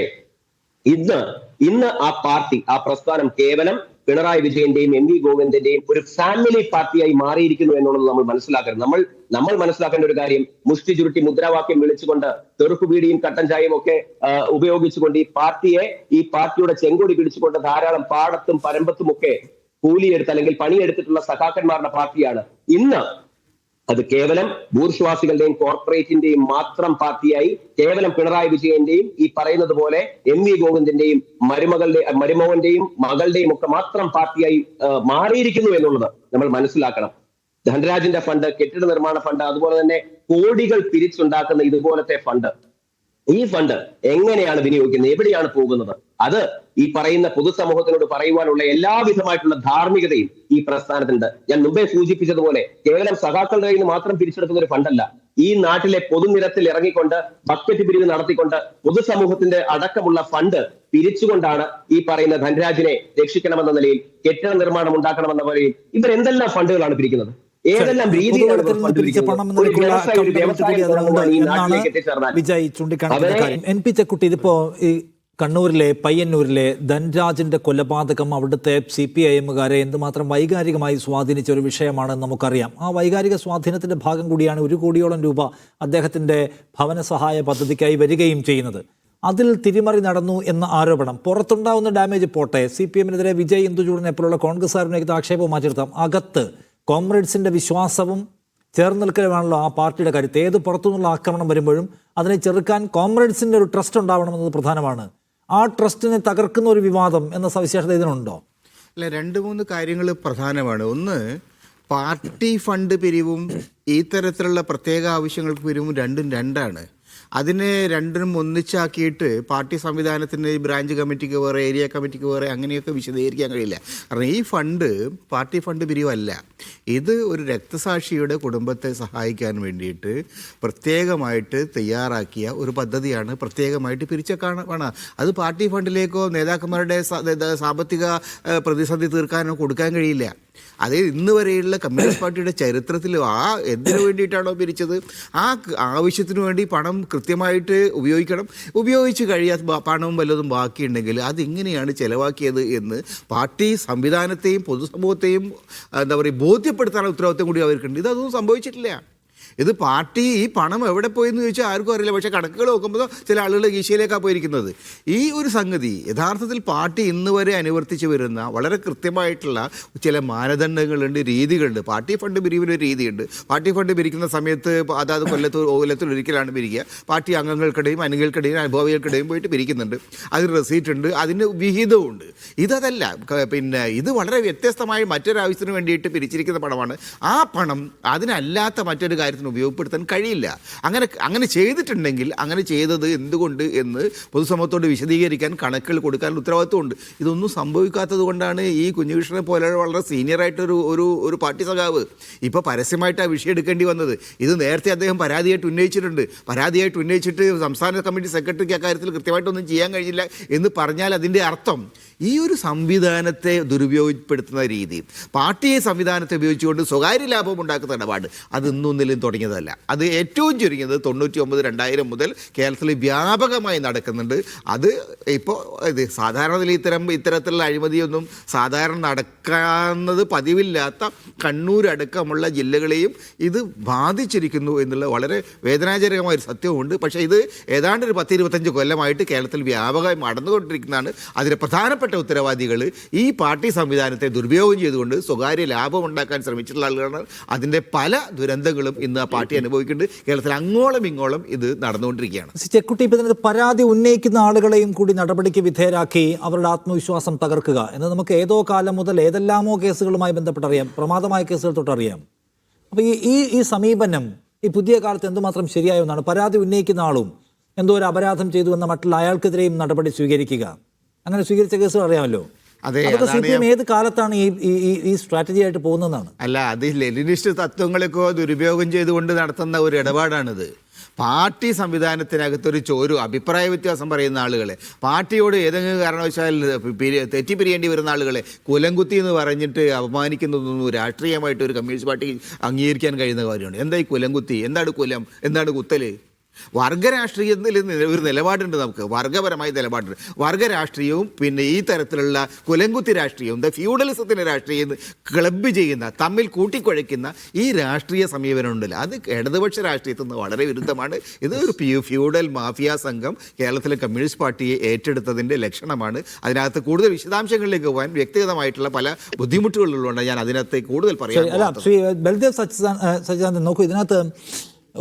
ഇന്ന് ആ പ്രസ്ഥാനം കേവലം പിണറായി വിജയന്റെയും MV ഗോവിന്ദന്റെയും ഒരു ഫാമിലി പാർട്ടിയായി മാറിയിരിക്കുന്നു എന്നുള്ളത് നമ്മൾ മനസ്സിലാക്കരുത്. നമ്മൾ മനസ്സിലാക്കേണ്ട ഒരു കാര്യം, മുഷ്ടി ചുരുട്ടി മുദ്രാവാക്യം വിളിച്ചുകൊണ്ട് തെറുക്കുപീടിയും കട്ടൻ ചായയും ഒക്കെ ഉപയോഗിച്ചുകൊണ്ട് ഈ പാർട്ടിയുടെ ചെങ്കൊടി പിടിച്ചുകൊണ്ട് ധാരാളം പാടത്തും പരമ്പത്തും ഒക്കെ കൂലിയെടുത്ത് അല്ലെങ്കിൽ പണിയെടുത്തിട്ടുള്ള സഖാക്കന്മാരുടെ പാർട്ടിയാണ് ഇന്ന് അത് കേവലം ബൂർഷ്വാസികളുടെയും കോർപ്പറേറ്റിന്റെയും മാത്രം പാർട്ടിയായി, കേവലം പിണറായി വിജയന്റെയും ഈ പറയുന്നത് പോലെ MV ഗോവിന്ദന്റെയും മരുമകന്റെയും മകളുടെയും ഒക്കെ മാത്രം പാർട്ടിയായി മാറിയിരിക്കുന്നു എന്നുള്ളത് നമ്മൾ മനസ്സിലാക്കണം. ധനരാജിന്റെ ഫണ്ട്, കെട്ടിട നിർമ്മാണ ഫണ്ട്, അതുപോലെ തന്നെ കോടികൾ പിരിച്ചുണ്ടാക്കുന്ന ഇതുപോലത്തെ ഫണ്ട്, ഈ ഫണ്ട് എങ്ങനെയാണ് വിനിയോഗിക്കുന്നത്, എവിടെയാണ് പോകുന്നത്, അത് ഈ പറയുന്ന പൊതുസമൂഹത്തിനോട് പറയുവാനുള്ള എല്ലാവിധമായിട്ടുള്ള ധാർമ്മികതയും ഈ പ്രസ്ഥാനത്തിനുണ്ട്. ഞാൻ മുമ്പേ സൂചിപ്പിച്ചതുപോലെ കേവലം സഖാക്കളുടെ കയ്യിൽ നിന്ന് മാത്രം പിരിച്ചെടുക്കുന്ന ഒരു ഫണ്ടല്ല. ഈ നാട്ടിലെ പൊതുനിരത്തിൽ ഇറങ്ങിക്കൊണ്ട് ബക്കറ്റ് പിരിവ് നടത്തിക്കൊണ്ട് പൊതുസമൂഹത്തിന്റെ അടക്കമുള്ള ഫണ്ട് പിരിച്ചുകൊണ്ടാണ് ഈ പറയുന്ന ധനരാജിനെ രക്ഷിക്കണമെന്ന നിലയിൽ, കെട്ടിട നിർമ്മാണം ഉണ്ടാക്കണമെന്ന നിലയിൽ ഇവരെന്തെല്ലാം ഫണ്ടുകളാണ് പിരിക്കുന്നത്, ഏതെല്ലാം രീതിയിലാണ് വിജയ് ചൂണ്ടിക്കാണിക്കുന്ന കാര്യം. NP ചെക്കുട്ടി, ഇതിപ്പോ ഈ കണ്ണൂരിലെ പയ്യന്നൂരിലെ ധൻരാജിന്റെ കൊലപാതകം അവിടുത്തെ CPIMകാരെ എന്തുമാത്രം വൈകാരികമായി സ്വാധീനിച്ച ഒരു വിഷയമാണെന്ന് നമുക്കറിയാം. ആ വൈകാരിക സ്വാധീനത്തിന്റെ ഭാഗം കൂടിയാണ് 1 കോടിയോളം രൂപ അദ്ദേഹത്തിന്റെ ഭവന സഹായ പദ്ധതിക്കായി വരികയും ചെയ്യുന്നത്. അതിൽ തിരിമറി നടന്നു എന്ന ആരോപണം, പുറത്തുണ്ടാവുന്ന ഡാമേജ് പോട്ടെ, CPMനെതിരെ വിജയ് ഇന്ദുചൂടനെ പോലുള്ള കോൺഗ്രസ്സുകാരനേക്ക് ആക്ഷേപവും മാറ്റിയെടുത്താം. അകത്ത് കോമ്രേഡ്സിന്റെ വിശ്വാസവും ചേർന്ന് നിൽക്കലുമാണല്ലോ ആ പാർട്ടിയുടെ കാര്യത്തിൽ. ഏത് പുറത്തുനിന്നുള്ള ആക്രമണം വരുമ്പോഴും അതിനെ ചെറുക്കാൻ കോമ്രേഡ്സിന്റെ ഒരു ട്രസ്റ്റ് ഉണ്ടാവണമെന്നത് പ്രധാനമാണ്. ആ ട്രസ്റ്റിനെ തകർക്കുന്ന ഒരു വിവാദം എന്ന സവിശേഷത ഇതിനുണ്ടോ? അല്ല, 2-3 കാര്യങ്ങൾ പ്രധാനമാണ്. ഒന്ന്, പാർട്ടി ഫണ്ട് പിരിവും ഈ തരത്തിലുള്ള പ്രത്യേക ആവശ്യങ്ങൾക്ക് പിരിവും രണ്ടും രണ്ടാണ്. അതിനെ രണ്ടിനും ഒന്നിച്ചാക്കിയിട്ട് പാർട്ടി സംവിധാനത്തിന് ബ്രാഞ്ച് കമ്മിറ്റിക്ക് വേറെ, ഏരിയ കമ്മിറ്റിക്ക് വേറെ അങ്ങനെയൊക്കെ വിശദീകരിക്കാൻ കഴിയില്ല. കാരണം ഈ ഫണ്ട് പാർട്ടി ഫണ്ട് പിരിവല്ല. ഇത് ഒരു രക്തസാക്ഷിയുടെ കുടുംബത്തെ സഹായിക്കാൻ വേണ്ടിയിട്ട് പ്രത്യേകമായിട്ട് തയ്യാറാക്കിയ ഒരു പദ്ധതിയാണ്. പ്രത്യേകമായിട്ട് പിരിച്ചേക്കാണ്. അത് പാർട്ടി ഫണ്ടിലേക്കോ നേതാക്കന്മാരുടെ സാമ്പത്തിക പ്രതിസന്ധി തീർക്കാനോ കൊടുക്കാൻ കഴിയില്ല. അത് ഇന്ന് വരെയുള്ള കമ്മ്യൂണിസ്റ്റ് പാർട്ടിയുടെ ചരിത്രത്തിൽ എന്തിനു വേണ്ടിയിട്ടാണോ പിരിച്ചത് ആ ആവശ്യത്തിന് വേണ്ടി പണം കൃത്യമായിട്ട് ഉപയോഗിക്കണം. ഉപയോഗിച്ച് കഴിയാത്ത പണവും വല്ലതും ബാക്കിയുണ്ടെങ്കിൽ അതെങ്ങനെയാണ് ചെലവാക്കിയത് എന്ന് പാർട്ടി സംവിധാനത്തെയും പൊതുസമൂഹത്തെയും ബോധ്യപ്പെടുത്താനുള്ള ഉത്തരവാദിത്വം കൂടി അവർക്കുണ്ട്. ഇതൊന്നും സംഭവിച്ചിട്ടില്ല. ഇത് പാർട്ടി ഈ പണം എവിടെ പോയെന്ന് ചോദിച്ചാൽ ആർക്കും അറിയില്ല. പക്ഷേ കണക്കുകൾ നോക്കുമ്പോൾ ചില ആളുകളുടെ കീശയിലേക്കാണ് പോയിരിക്കുന്നത്. ഈ ഒരു സംഗതി യഥാർത്ഥത്തിൽ പാർട്ടി ഇന്ന് വരെ അനുവർത്തിച്ച് വരുന്ന വളരെ കൃത്യമായിട്ടുള്ള ചില മാനദണ്ഡങ്ങളുണ്ട്, രീതികളുണ്ട്. പാർട്ടി ഫണ്ട് പിരിവിനൊരു രീതിയുണ്ട്. പാർട്ടി ഫണ്ട് പിരിക്കുന്ന സമയത്ത് അതാത് കൊല്ലത്തൊരിക്കലാണ് പിരിക്കുക. പാർട്ടി അംഗങ്ങൾക്കിടയും അനുകൾക്കിടയും അനുഭാവികൾക്കിടയും പോയിട്ട് പിരിക്കുന്നുണ്ട്. അതിന് റെസീറ്റ് ഉണ്ട്, അതിന് വിഹിതമുണ്ട്. ഇതല്ല, പിന്നെ ഇത് വളരെ വ്യത്യസ്തമായി മറ്റൊരാവശ്യത്തിന് വേണ്ടിയിട്ട് പിരിച്ചിരിക്കുന്ന പണമാണ്. ആ പണം അതിനല്ലാത്ത മറ്റൊരു കാര്യത്തിന് ഉപയോഗപ്പെടുത്താൻ കഴിയില്ല. അങ്ങനെ ചെയ്തിട്ടുണ്ടെങ്കിൽ അങ്ങനെ ചെയ്തത് എന്തുകൊണ്ട് എന്ന് പൊതുസമൂഹത്തോട് വിശദീകരിക്കാൻ കണക്കുകൾ കൊടുക്കാൻ ഉത്തരവാദിത്വമുണ്ട്. ഇതൊന്നും സംഭവിക്കാത്തത് കൊണ്ടാണ് ഈ കുഞ്ഞുകൃഷ്ണനെ പോലെ വളരെ സീനിയറായിട്ടൊരു ഒരു പാർട്ടി സഖാവ് ഇപ്പോൾ പരസ്യമായിട്ട് ആ വിഷയം എടുക്കേണ്ടി വന്നത്. ഇത് നേരത്തെ അദ്ദേഹം പരാതിയായിട്ട് ഉന്നയിച്ചിട്ട് സംസ്ഥാന കമ്മിറ്റി സെക്രട്ടറിക്ക് അക്കാര്യത്തിൽ കൃത്യമായിട്ടൊന്നും ചെയ്യാൻ കഴിഞ്ഞില്ല എന്ന് പറഞ്ഞാൽ അതിൻ്റെ അർത്ഥം ഈ ഒരു സംവിധാനത്തെ ദുരുപയോഗപ്പെടുത്തുന്ന രീതി, പാർട്ടി സംവിധാനത്തെ ഉപയോഗിച്ചുകൊണ്ട് സ്വകാര്യ ലാഭം ഉണ്ടാക്കുന്ന ഇടപാട് അത് ഇന്നൊന്നിലും തുടങ്ങിയതല്ല. അത് ഏറ്റവും ചുരുങ്ങിയത് 99-2000 മുതൽ കേരളത്തിൽ വ്യാപകമായി നടക്കുന്നുണ്ട്. അത് ഇപ്പോൾ ഇത് സാധാരണ ഇത്തരത്തിലുള്ള അഴിമതിയൊന്നും സാധാരണ നടക്കുന്നത് പതിവില്ലാത്ത കണ്ണൂരടക്കമുള്ള ജില്ലകളെയും ഇത് ബാധിച്ചിരിക്കുന്നു എന്നുള്ള വളരെ വേദനാജനകമായ ഒരു സത്യവുമുണ്ട്. പക്ഷേ ഇത് ഏതാണ്ട് ഒരു 10-25 കൊല്ലമായിട്ട് കേരളത്തിൽ വ്യാപകമായി നടന്നുകൊണ്ടിരിക്കുന്നതാണ്. അതിലെ പ്രധാനപ്പെട്ട ഉത്തരവാദികൾ ഈ പാർട്ടി സംവിധാനത്തെ ദുരുപയോഗം ചെയ്തുകൊണ്ട് സ്വകാര്യ ലാഭം ഉണ്ടാക്കാൻ ശ്രമിച്ചിട്ടുള്ള ആളുകളാണ്. അതിൻ്റെ പല ദുരന്തങ്ങളും ഇന്ന് ആ പാർട്ടി അനുഭവിക്കുന്നുണ്ട്. കേരളത്തിൽ അങ്ങോളം ഇങ്ങോളം ഇത് നടന്നുകൊണ്ടിരിക്കുകയാണ്. ചെക്കുട്ടി, ഇപ്പം പരാതി ഉന്നയിക്കുന്ന ആളുകളെയും കൂടി നടപടിക്ക് വിധേയരാക്കി അവരുടെ ആത്മവിശ്വാസം തകർക്കുക എന്ന് നമുക്ക് ഏതോ കാലം മുതൽ ഏതെല്ലാമോ കേസുകളുമായി ബന്ധപ്പെട്ടറിയാം, പ്രമാദമായ കേസുകൾ തൊട്ടറിയാം. അപ്പോൾ ഈ സമീപനം ഈ പുതിയ കാലത്ത് എന്തുമാത്രം ശരിയായ ഒന്നാണ്? പരാതി ഉന്നയിക്കുന്ന ആളും എന്തോ ഒരു അപരാധം ചെയ്തു എന്ന മറ്റുള്ള അയാൾക്കെതിരെയും നടപടി സ്വീകരിക്കുക, അങ്ങനെ സ്വീകരിച്ച കേസുകൾ അറിയാമല്ലോ. CPM ഏത് കാലത്താണ് ഈ സ്ട്രാറ്റജി ആയിട്ട് പോകുന്നതാണ്? അല്ല, അത് ലെനിനിസ്റ്റ് തത്വങ്ങളൊക്കെ ദുരുപയോഗം ചെയ്തുകൊണ്ട് നടത്തുന്ന ഒരു ഇടപാടാണിത്. പാർട്ടി സംവിധാനത്തിനകത്തൊരു അഭിപ്രായ വ്യത്യാസം പറയുന്ന ആളുകളെ, പാർട്ടിയോട് ഏതെങ്കിലും കാരണവശാൽ തെറ്റിപ്പിരിയേണ്ടി വരുന്ന ആളുകളെ കുലംകുത്തി എന്ന് പറഞ്ഞിട്ട് അപമാനിക്കുന്നതൊന്നും രാഷ്ട്രീയമായിട്ട് ഒരു കമ്മ്യൂണിസ്റ്റ് പാർട്ടി അംഗീകരിക്കാൻ കഴിയുന്ന കാര്യമാണ്. എന്താ ഈ കുലംകുത്തി? എന്താണ് കുലം? എന്താണ് കുത്തല്? വർഗരാഷ്ട്രീയത്തിൽ ഒരു നിലപാടുണ്ട്, നമുക്ക് വർഗപരമായ നിലപാടുണ്ട്. വർഗരാഷ്ട്രീയവും പിന്നെ ഈ തരത്തിലുള്ള കുലങ്കുത്തി രാഷ്ട്രീയവും ഫ്യൂഡലിസത്തിൻ്റെ രാഷ്ട്രീയം ക്ലബ്ബ് ചെയ്യുന്ന, തമ്മിൽ കൂട്ടിക്കുഴയ്ക്കുന്ന ഈ രാഷ്ട്രീയ സമീപനം ഉണ്ടല്ലോ, അത് ഇടതുപക്ഷ രാഷ്ട്രീയത്തിൽ നിന്ന് വളരെ വിരുദ്ധമാണ്. ഇത് ഒരു ഫ്യൂഡൽ മാഫിയ സംഘം കേരളത്തിലെ കമ്മ്യൂണിസ്റ്റ് പാർട്ടിയെ ഏറ്റെടുത്തതിൻ്റെ ലക്ഷണമാണ്. അതിനകത്ത് കൂടുതൽ വിശദാംശങ്ങളിലേക്ക് പോകാൻ വ്യക്തിഗതമായിട്ടുള്ള പല ബുദ്ധിമുട്ടുകളുള്ളതുകൊണ്ട് ഞാൻ അതിനകത്ത് കൂടുതൽ പറയാം. അല്ല, ശ്രീ ബൽദേവ് സച്ചിദാനന്ദൻ, നോക്കൂ, ഇതിനകത്ത്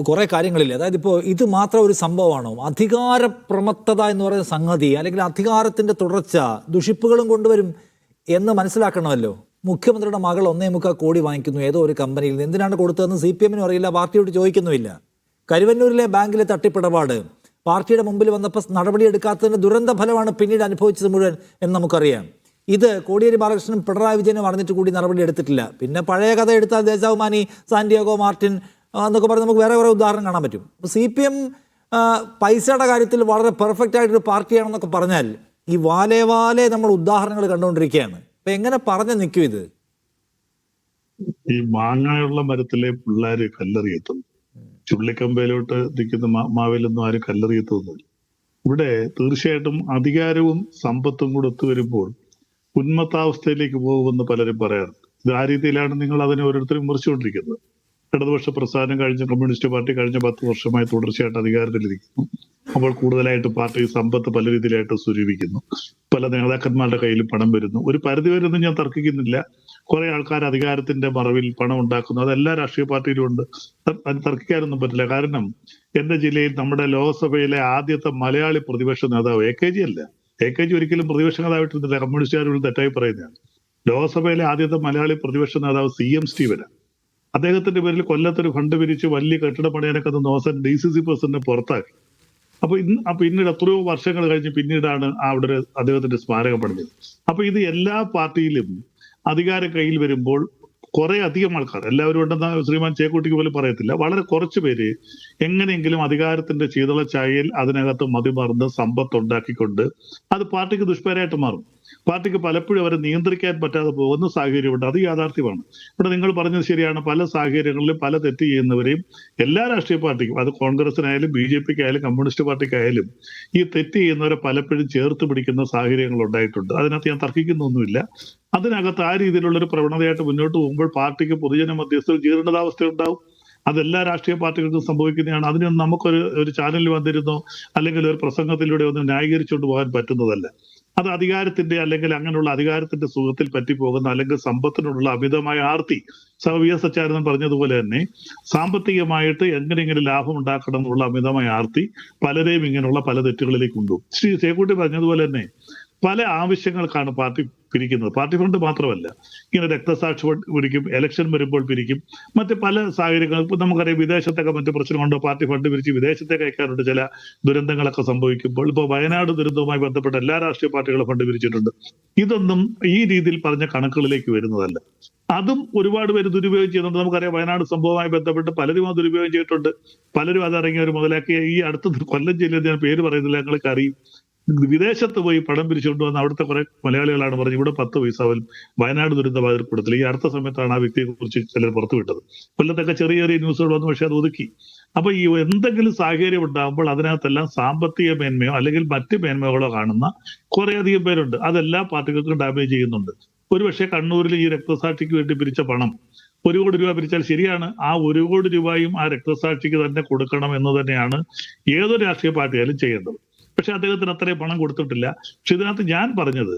കുറേ കാര്യങ്ങളില്ല. അതായത് ഇപ്പോൾ ഇത് മാത്രം ഒരു സംഭവമാണോ? അധികാരപ്രമത്തത എന്ന് പറയുന്ന സംഗതി, അല്ലെങ്കിൽ അധികാരത്തിൻ്റെ തുടർച്ച ദുഷിപ്പുകളും കൊണ്ടുവരും എന്ന് മനസ്സിലാക്കണമല്ലോ. മുഖ്യമന്ത്രിയുടെ മകൾ 1.25 കോടി വാങ്ങിക്കുന്നു ഏതോ ഒരു കമ്പനിയിൽ നിന്ന്. എന്തിനാണ് കൊടുത്തതെന്ന് CPM-നും അറിയില്ല, പാർട്ടിയോട് ചോദിക്കുന്നുമില്ല. കരുവന്നൂരിലെ ബാങ്കിലെ തട്ടിപ്പിടപാട് പാർട്ടിയുടെ മുമ്പിൽ വന്നപ്പോൾ നടപടിയെടുക്കാത്തതിൻ്റെ ദുരന്ത ഫലമാണ് പിന്നീട് അനുഭവിച്ചത് മുഴുവൻ എന്ന് നമുക്കറിയാം. ഇത് കോടിയേരി ബാലകൃഷ്ണനും പിണറായി വിജയനും അറിഞ്ഞിട്ട് കൂടി നടപടി എടുത്തിട്ടില്ല. പിന്നെ പഴയ കഥ എടുത്താൽ ദേശാഭിമാനി, സാന്റിയാഗോ മാർട്ടിൻ എന്നൊക്കെ പറഞ്ഞ് നമുക്ക് വേറെ കുറേ ഉദാഹരണം കാണാൻ പറ്റും. അപ്പോൾ CPM പൈസയുടെ കാര്യത്തിൽ വളരെ പെർഫെക്റ്റ് ആയിട്ടൊരു പാർട്ടിയാണെന്നൊക്കെ പറഞ്ഞാൽ ഈ വാലേ നമ്മൾ ഉദാഹരണങ്ങൾ കണ്ടുകൊണ്ടിരിക്കുകയാണ്. അപ്പം എങ്ങനെ പറഞ്ഞു നിൽക്കും ഇത്? ഈ മാങ്ങയുള്ള മരത്തിലെ പിള്ളേര് കല്ലെറിയെത്തുന്നു, ചുള്ളിക്കമ്പയിലോട്ട് നിൽക്കുന്ന മാവിലൊന്നും ആരും കല്ലെറിയെത്തൊന്നുമില്ല. ഇവിടെ തീർച്ചയായിട്ടും അധികാരവും സമ്പത്തും കൂടെ ഒത്തുവരുമ്പോൾ ഉന്മത്താവസ്ഥയിലേക്ക് പോകുമെന്ന് പലരും പറയാറുണ്ട്. ഇത് ആ രീതിയിലാണ് നിങ്ങൾ അതിനെ ഓരോരുത്തരും മുറിച്ചുകൊണ്ടിരിക്കുന്നത്. ഇടതുപക്ഷ പ്രസ്ഥാനം കഴിഞ്ഞ കമ്മ്യൂണിസ്റ്റ് പാർട്ടി കഴിഞ്ഞ 10 വർഷമായി തുടർച്ചയായിട്ട് അധികാരത്തിലിരിക്കുന്നു. അപ്പോൾ കൂടുതലായിട്ട് പാർട്ടി സമ്പത്ത് പല രീതിയിലായിട്ട് സ്വരൂപിക്കുന്നു. പല നേതാക്കന്മാരുടെ കയ്യിൽ പണം വരുന്നു. ഒരു പരിധി വരെയൊന്നും ഞാൻ തർക്കിക്കുന്നില്ല. കുറെ ആൾക്കാർ അധികാരത്തിന്റെ മറവിൽ പണം ഉണ്ടാക്കുന്നു. അത് എല്ലാ രാഷ്ട്രീയ പാർട്ടിയിലും ഉണ്ട്. അത് തർക്കിക്കാനൊന്നും പറ്റില്ല. കാരണം എന്റെ ജില്ലയിൽ നമ്മുടെ ലോക്സഭയിലെ ആദ്യത്തെ മലയാളി പ്രതിപക്ഷ നേതാവ് AKG അല്ല. AKG ഒരിക്കലും പ്രതിപക്ഷ നേതാവിട്ടിരുന്നില്ല. കമ്മ്യൂണിസ്റ്റുകാരോട് തെറ്റായി പറയുന്നതാണ്. ലോക്സഭയിലെ ആദ്യത്തെ മലയാളി പ്രതിപക്ഷ നേതാവ് CM സ്റ്റീവനാണ്. അദ്ദേഹത്തിന്റെ പേരിൽ കൊല്ലത്തൊരു ഫണ്ട് പിരിച്ച് വലിയ കെട്ടിട പണിയാനൊക്കെ നോസൻ DCC പ്രസിഡന്റിനെ പുറത്താക്കി. അപ്പൊ പിന്നീട് എത്രയോ വർഷങ്ങൾ കഴിഞ്ഞ് പിന്നീടാണ് അവിടെ അദ്ദേഹത്തിന്റെ സ്മാരകം പണിഞ്ഞത്. അപ്പൊ ഇത് എല്ലാ പാർട്ടിയിലും അധികാരം കയ്യിൽ വരുമ്പോൾ കുറെ അധികം ആൾക്കാർ, എല്ലാവരും ഉണ്ടെന്ന് ശ്രീമാൻ ചേക്കുട്ടിക്ക് പോലും പറയത്തില്ല, വളരെ കുറച്ചു പേര് എങ്ങനെയെങ്കിലും അധികാരത്തിന്റെ ശീതളച്ചായയിൽ അതിനകത്ത് മതിമറന്ന് സമ്പത്ത് ഉണ്ടാക്കിക്കൊണ്ട് അത് പാർട്ടിക്ക് ദുഷ്പേരായിട്ട് മാറും. പാർട്ടിക്ക് പലപ്പോഴും അവരെ നിയന്ത്രിക്കാൻ പറ്റാതെ പോകുന്ന സാഹചര്യമുണ്ട്. അത് യാഥാർത്ഥ്യമാണ്. ഇവിടെ നിങ്ങൾ പറഞ്ഞത് ശരിയാണ്. പല സാഹചര്യങ്ങളിലും പല തെറ്റ് ചെയ്യുന്നവരെയും എല്ലാ രാഷ്ട്രീയ പാർട്ടിക്കും, അത് കോൺഗ്രസിനായാലും BJPക്കായാലും കമ്മ്യൂണിസ്റ്റ് പാർട്ടിക്കായാലും ഈ തെറ്റ് ചെയ്യുന്നവരെ പലപ്പോഴും ചേർത്ത് പിടിക്കുന്ന സാഹചര്യങ്ങൾ ഉണ്ടായിട്ടുണ്ട്. അതിനകത്ത് ഞാൻ തർക്കിക്കുന്നൊന്നുമില്ല. അതിനകത്ത് ആ രീതിയിലുള്ള ഒരു പ്രവണതയായിട്ട് മുന്നോട്ട് പോകുമ്പോൾ പാർട്ടിക്ക് പൊതുജന മധ്യസ്ഥ ജീർണതാവസ്ഥ ഉണ്ടാവും. അതെല്ലാ രാഷ്ട്രീയ പാർട്ടികൾക്കും സംഭവിക്കുന്നതാണ്. അതിനൊന്നും നമുക്കൊരു ചാനലിൽ വന്നിരുന്നോ അല്ലെങ്കിൽ ഒരു പ്രസംഗത്തിലൂടെ ഒന്നും ന്യായീകരിച്ചുകൊണ്ട് പോകാൻ പറ്റുന്നതല്ല. അത് അധികാരത്തിന്റെ അല്ലെങ്കിൽ അങ്ങനെയുള്ള അധികാരത്തിന്റെ സുഖത്തിൽ പറ്റിപ്പോകുന്ന അല്ലെങ്കിൽ സമ്പത്തിനോടുള്ള അമിതമായ ആർത്തി, VS അച്യുതാനന്ദൻ പറഞ്ഞതുപോലെ തന്നെ സാമ്പത്തികമായിട്ട് എങ്ങനെയെങ്കിലും ലാഭം ഉണ്ടാക്കണം എന്നുള്ള അമിതമായ ആർത്തി പലരെയും ഇങ്ങനെയുള്ള പല തെറ്റുകളിലേക്ക് കൊണ്ടുപോകും. ശ്രീ ചേക്കുട്ടി പറഞ്ഞതുപോലെ തന്നെ പല ആവശ്യങ്ങൾക്കാണ് പാർട്ടി പിരിക്കുന്നത്. പാർട്ടി ഫണ്ട് മാത്രമല്ല, ഇങ്ങനെ രക്തസാക്ഷി പിരിക്കും, ഇലക്ഷൻ വരുമ്പോൾ പിരിക്കും, മറ്റ് പല സാഹചര്യങ്ങൾ. ഇപ്പൊ നമുക്കറിയാം, വിദേശത്തൊക്കെ മറ്റു പ്രശ്നം കൊണ്ടോ പാർട്ടി ഫണ്ട് പിരിച്ച് വിദേശത്തേക്ക് അയക്കാറുണ്ട്. ചില ദുരന്തങ്ങളൊക്കെ സംഭവിക്കുമ്പോൾ ഇപ്പോൾ വയനാട് ദുരന്തവുമായി ബന്ധപ്പെട്ട എല്ലാ രാഷ്ട്രീയ പാർട്ടികളും ഫണ്ട് പിരിച്ചിട്ടുണ്ട്. ഇതൊന്നും ഈ രീതിയിൽ പറഞ്ഞ കണക്കുകളിലേക്ക് വരുന്നതല്ല. അതും ഒരുപാട് പേര് ദുരുപയോഗം ചെയ്യുന്നുണ്ട്. നമുക്കറിയാം, വയനാട് സംഭവവുമായി ബന്ധപ്പെട്ട് പലരും അത് ദുരുപയോഗം ചെയ്തിട്ടുണ്ട്. പലരും അതിറങ്ങിയവർ മുതലാക്കിയ ഈ അടുത്ത കൊല്ലം ജില്ലയിൽ ഞാൻ പേര് പറയുന്നില്ല, ഞങ്ങൾക്ക് അറിയും, വിദേശത്ത് പോയി പണം പിരിച്ചുകൊണ്ട് വന്ന അവിടുത്തെ കുറെ മലയാളികളാണ് പറഞ്ഞു ഇവിടെ 10 പൈസ പോലും വയനാട് ദുരന്ത ബാധിതർ കൊടുത്തില്ല. ഈ അടുത്ത സമയത്താണ് ആ വ്യക്തിയെ കുറിച്ച് ചിലർ പുറത്തുവിട്ടത്. കൊല്ലത്തൊക്കെ ചെറിയ ചെറിയ ന്യൂസുകൾ വന്നു, പക്ഷെ അത് ഒതുക്കി. അപ്പൊ ഈ എന്തെങ്കിലും സാഹചര്യം ഉണ്ടാകുമ്പോൾ അതിനകത്തെല്ലാം സാമ്പത്തിക മേന്മയോ അല്ലെങ്കിൽ മറ്റ് മേന്മകളോ കാണുന്ന കുറേയധികം പേരുണ്ട്. അതെല്ലാ പാർട്ടികൾക്കും ഡാമേജ് ചെയ്യുന്നുണ്ട്. ഒരുപക്ഷെ കണ്ണൂരിൽ ഈ രക്തസാക്ഷിക്ക് വേണ്ടി പിരിച്ച പണം 1 കോടി രൂപ പിരിച്ചാൽ ശരിയാണ്, ആ 1 കോടി രൂപയും ആ രക്തസാക്ഷിക്ക് തന്നെ കൊടുക്കണം എന്ന് തന്നെയാണ് ഏതൊരു രാഷ്ട്രീയ പാർട്ടിയായാലും ചെയ്യേണ്ടത്. പക്ഷെ അദ്ദേഹത്തിന് അത്രയും പണം കൊടുത്തിട്ടില്ല. പക്ഷെ ഇതിനകത്ത് ഞാൻ പറഞ്ഞത്,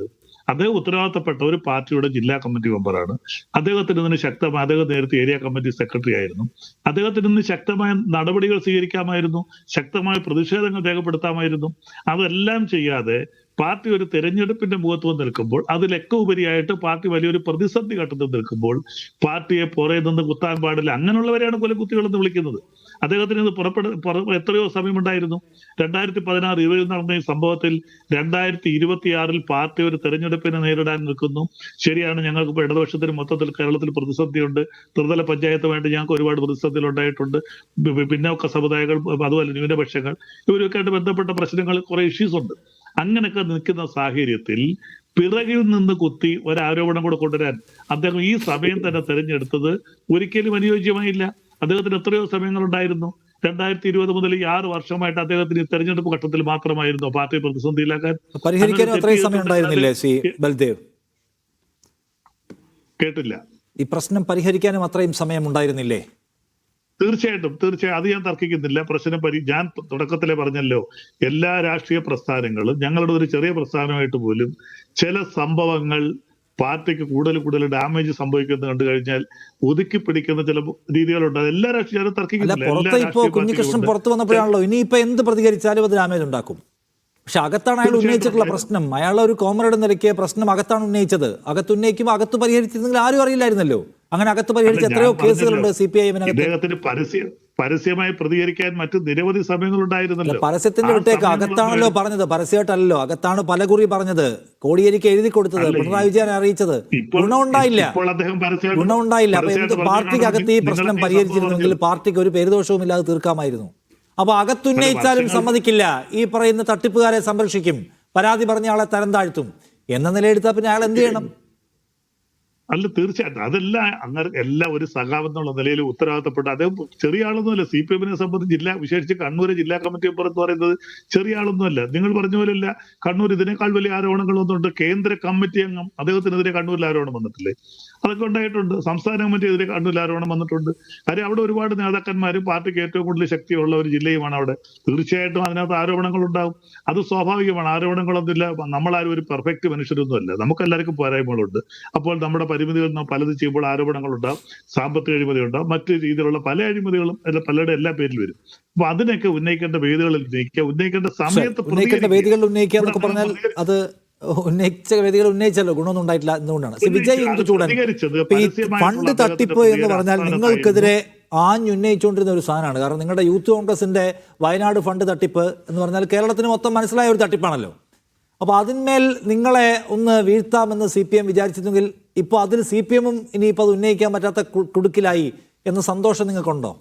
അദ്ദേഹം ഉത്തരവാദിത്തപ്പെട്ട ഒരു പാർട്ടിയുടെ ജില്ലാ കമ്മിറ്റി മെമ്പറാണ്. അദ്ദേഹത്തിന് ഇതിന് ശക്തമായ, അദ്ദേഹം നേരത്തെ ഏരിയ കമ്മിറ്റി സെക്രട്ടറി ആയിരുന്നു. അദ്ദേഹത്തിന് ഇന്ന് ശക്തമായ നടപടികൾ സ്വീകരിക്കാമായിരുന്നു, ശക്തമായ പ്രതിഷേധങ്ങൾ രേഖപ്പെടുത്താമായിരുന്നു. അതെല്ലാം ചെയ്യാതെ പാർട്ടി ഒരു തെരഞ്ഞെടുപ്പിന്റെ മുഖത്ത് വന്ന് നിൽക്കുമ്പോൾ, അതിലൊക്കെ ഉപരിയായിട്ട് പാർട്ടി വലിയൊരു പ്രതിസന്ധി ഘട്ടത്തിൽ നിൽക്കുമ്പോൾ പാർട്ടിയെ പുറകെ നിന്ന് കുത്താൻ പാടില്ല. അങ്ങനെയുള്ളവരെയാണ് കൊലക്കുത്തികളെന്ന് വിളിക്കുന്നത്. അദ്ദേഹത്തിന് ഇത് എത്രയോ സമയമുണ്ടായിരുന്നു. 2016-20 നടന്ന ഈ സംഭവത്തിൽ 2026 പാർട്ടി ഒരു തെരഞ്ഞെടുപ്പിനെ നേരിടാൻ നിൽക്കുന്നു. ശരിയാണ്, ഞങ്ങൾക്ക് ഇപ്പോൾ ഇടതുപക്ഷത്തിന് മൊത്തത്തിൽ കേരളത്തിൽ പ്രതിസന്ധിയുണ്ട്. ത്രിതല പഞ്ചായത്തുമായിട്ട് ഞങ്ങൾക്ക് ഒരുപാട് പ്രതിസന്ധികൾ ഉണ്ടായിട്ടുണ്ട്. പിന്നോക്ക സമുദായങ്ങൾ, അതുപോലെ ന്യൂനപക്ഷങ്ങൾ, ഇവരൊക്കെ ആയിട്ട് ബന്ധപ്പെട്ട പ്രശ്നങ്ങൾ, കുറെ ഇഷ്യൂസ് ഉണ്ട്. അങ്ങനെയൊക്കെ നിൽക്കുന്ന സാഹചര്യത്തിൽ പിറകിൽ നിന്ന് കുത്തി ഒരാരോപണം കൂടെ കൊണ്ടുവരാൻ അദ്ദേഹം ഈ സമയം തന്നെ തെരഞ്ഞെടുത്തത് ഒരിക്കലും അനുയോജ്യമായില്ല. അദ്ദേഹത്തിന് എത്രയോ സമയങ്ങളുണ്ടായിരുന്നു. 2020 മുതൽ ഈ 6 വർഷമായിട്ട് അദ്ദേഹത്തിന് തെരഞ്ഞെടുപ്പ് ഘട്ടത്തിൽ മാത്രമായിരുന്നു പാർട്ടി പ്രതിസന്ധിയിലാക്കാൻ പരിഹരിക്കാനും അത്രയും സമയം ഉണ്ടായിരുന്നില്ലേ ശ്രീ ബൽദേവ്? കേട്ടില്ല. ഈ പ്രശ്നം പരിഹരിക്കാനും അത്രയും സമയം ഉണ്ടായിരുന്നില്ലേ? തീർച്ചയായിട്ടും അത് ഞാൻ തർക്കിക്കുന്നില്ല. ഞാൻ തുടക്കത്തിലെ പറഞ്ഞല്ലോ, എല്ലാ രാഷ്ട്രീയ പ്രസ്ഥാനങ്ങളും ഞങ്ങളുടെ ഒരു ചെറിയ പ്രസ്ഥാനമായിട്ട് പോലും ചില സംഭവങ്ങൾ പാർട്ടിക്ക് കൂടുതൽ ഡാമേജ് സംഭവിക്കുന്നത് കണ്ടു കഴിഞ്ഞാൽ ഒതുക്കി പിടിക്കുന്ന ചില രീതികളുണ്ട്. എല്ലാ രാഷ്ട്രീയ തർക്കിക്കുന്നില്ല. കുഞ്ഞികൃഷ്ണൻ പുറത്തു വന്നപ്പോഴാണല്ലോ ഇനിയിപ്പോ എന്ത് പ്രതികരിച്ചാലും അത് ഡാമേജ് ഉണ്ടാക്കും. പക്ഷെ അകത്താണ് അയാൾ ഉന്നയിച്ചിട്ടുള്ള പ്രശ്നം. അയാൾ ഒരു കോമറേഡ് നിലയ്ക്ക് പ്രശ്നം അകത്താണ് ഉന്നയിച്ചത്. അകത്തുന്നയിക്കുമ്പോൾ അകത്ത് പരിഹരിച്ചിരുന്നെങ്കിൽ ആരും അറിയില്ലായിരുന്നല്ലോ. അങ്ങനെ അകത്ത് പരിഹരിച്ച എത്രയോ കേസുകളുണ്ട് CPI-ന്. ഇദ്ദേഹത്തിന് പരസ്യമായി പ്രതികരിക്കാൻ മറ്റു നിരവധി സമയങ്ങളുണ്ടായിരുന്നല്ലോ. പരസ്യത്തിന്റെ വിട്ടേക്ക് അകത്താണല്ലോ പറഞ്ഞത്, പരസ്യമായിട്ടല്ലോ. അകത്താണ് പലകുറി പറഞ്ഞത്, കോടിയേരിക്ക് എഴുതി കൊടുത്തത്, പിണറായി വിജയനെ അറിയിച്ചത്. ഗുണമുണ്ടായില്ല. അപ്പൊ എന്ത് പാർട്ടിക്ക് അകത്ത് ഈ പ്രശ്നം പരിഹരിച്ചിരുന്നെങ്കിൽ പാർട്ടിക്ക് ഒരു പേരുദോഷവും ഇല്ലാതെ തീർക്കാമായിരുന്നു. അപ്പൊ അകത്തുന്നയിച്ചാലും സമ്മതിക്കില്ല, ഈ പറയുന്ന തട്ടിപ്പുകാരെ സംരക്ഷിക്കും, പരാതി പറഞ്ഞ ആളെ തരം താഴ്ത്തും എന്ന നിലയെടുത്താൽ പിന്നെ അയാൾ എന്ത് ചെയ്യണം? അല്ല, തീർച്ചയായിട്ടും അതെല്ലാം അങ്ങനെ എല്ലാം ഒരു സഖാവെന്നുള്ള നിലയിൽ ഉത്തരവാദിത്തപ്പെട്ട അദ്ദേഹം ചെറിയ ആളൊന്നുമല്ല. CPM-നെ സംബന്ധിച്ച് വിശേഷിച്ച് കണ്ണൂർ ജില്ലാ കമ്മിറ്റി മെമ്പർ എന്ന് പറയുന്നത് ചെറിയ ആളൊന്നുമല്ല. നിങ്ങൾ പറഞ്ഞ പോലെയല്ല, കണ്ണൂർ ഇതിനേക്കാൾ വലിയ ആരോപണങ്ങളൊന്നുണ്ട്. കേന്ദ്ര കമ്മിറ്റി അംഗം, അദ്ദേഹത്തിനെതിരെ കണ്ണൂരിൽ ആരോപണം വന്നിട്ടില്ലേ? അതൊക്കെ ഉണ്ടായിട്ടുണ്ട്. സംസ്ഥാന കമ്മിറ്റിയെതിരെ കണ്ണൂരിൽ ആരോപണം വന്നിട്ടുണ്ട്. കാര്യം അവിടെ ഒരുപാട് നേതാക്കന്മാരും പാർട്ടിക്ക് ഏറ്റവും കൂടുതൽ ശക്തിയുള്ള ഒരു ജില്ലയുമാണ് അവിടെ. തീർച്ചയായിട്ടും അതിനകത്ത് ആരോപണങ്ങൾ ഉണ്ടാവും. അത് സ്വാഭാവികമാണ്. ആരോപണങ്ങളൊന്നുമില്ല. നമ്മളാരും ഒരു പെർഫെക്റ്റ് മനുഷ്യരൊന്നുമല്ല. നമുക്കെല്ലാവർക്കും പോരായ്മകളുണ്ട്. അപ്പോൾ നമ്മുടെ പരിമിതികൾ പലത് ചെയ്യുമ്പോൾ ആരോപണങ്ങൾ ഉണ്ടാവും, സാമ്പത്തിക അഴിമതി ഉണ്ടാവും, മറ്റു രീതിയിലുള്ള പല അഴിമതികളും പലരുടെ എല്ലാ പേരിൽ വരും. അപ്പൊ അതിനൊക്കെ ഉന്നയിക്കേണ്ട വേദികളിൽ ഉന്നയിക്കേണ്ട സമയത്ത് വേദികളിൽ ഉന്നയിക്കുക എന്നൊക്കെ പറഞ്ഞാൽ അത് ഉന്നയിച്ച വേദികൾ ഉന്നയിച്ചല്ലോ, ഗുണമൊന്നും ഉണ്ടായിട്ടില്ല എന്നുകൊണ്ടാണ്. വിജയ് ഇന്ദുചൂടൻ, ഫണ്ട് തട്ടിപ്പ് എന്ന് പറഞ്ഞാൽ നിങ്ങൾക്കെതിരെ ആഞ്ഞുന്നയിച്ചുകൊണ്ടിരുന്ന ഒരു സാധനമാണ്. കാരണം നിങ്ങളുടെ യൂത്ത് കോൺഗ്രസിന്റെ വയനാട് ഫണ്ട് തട്ടിപ്പ് എന്ന് പറഞ്ഞാൽ കേരളത്തിന് മൊത്തം മനസ്സിലായ ഒരു തട്ടിപ്പാണല്ലോ. അപ്പോൾ അതിന്മേൽ നിങ്ങളെ ഒന്ന് വീഴ്ത്താമെന്ന് CPM വിചാരിച്ചിരുന്നെങ്കിൽ ഇപ്പോൾ അതിൽ CPM-ഉം ഇനിയിപ്പോൾ അത് ഉന്നയിക്കാൻ പറ്റാത്ത കുടുക്കിലായി എന്ന സന്തോഷം നിങ്ങൾക്കുണ്ടോ?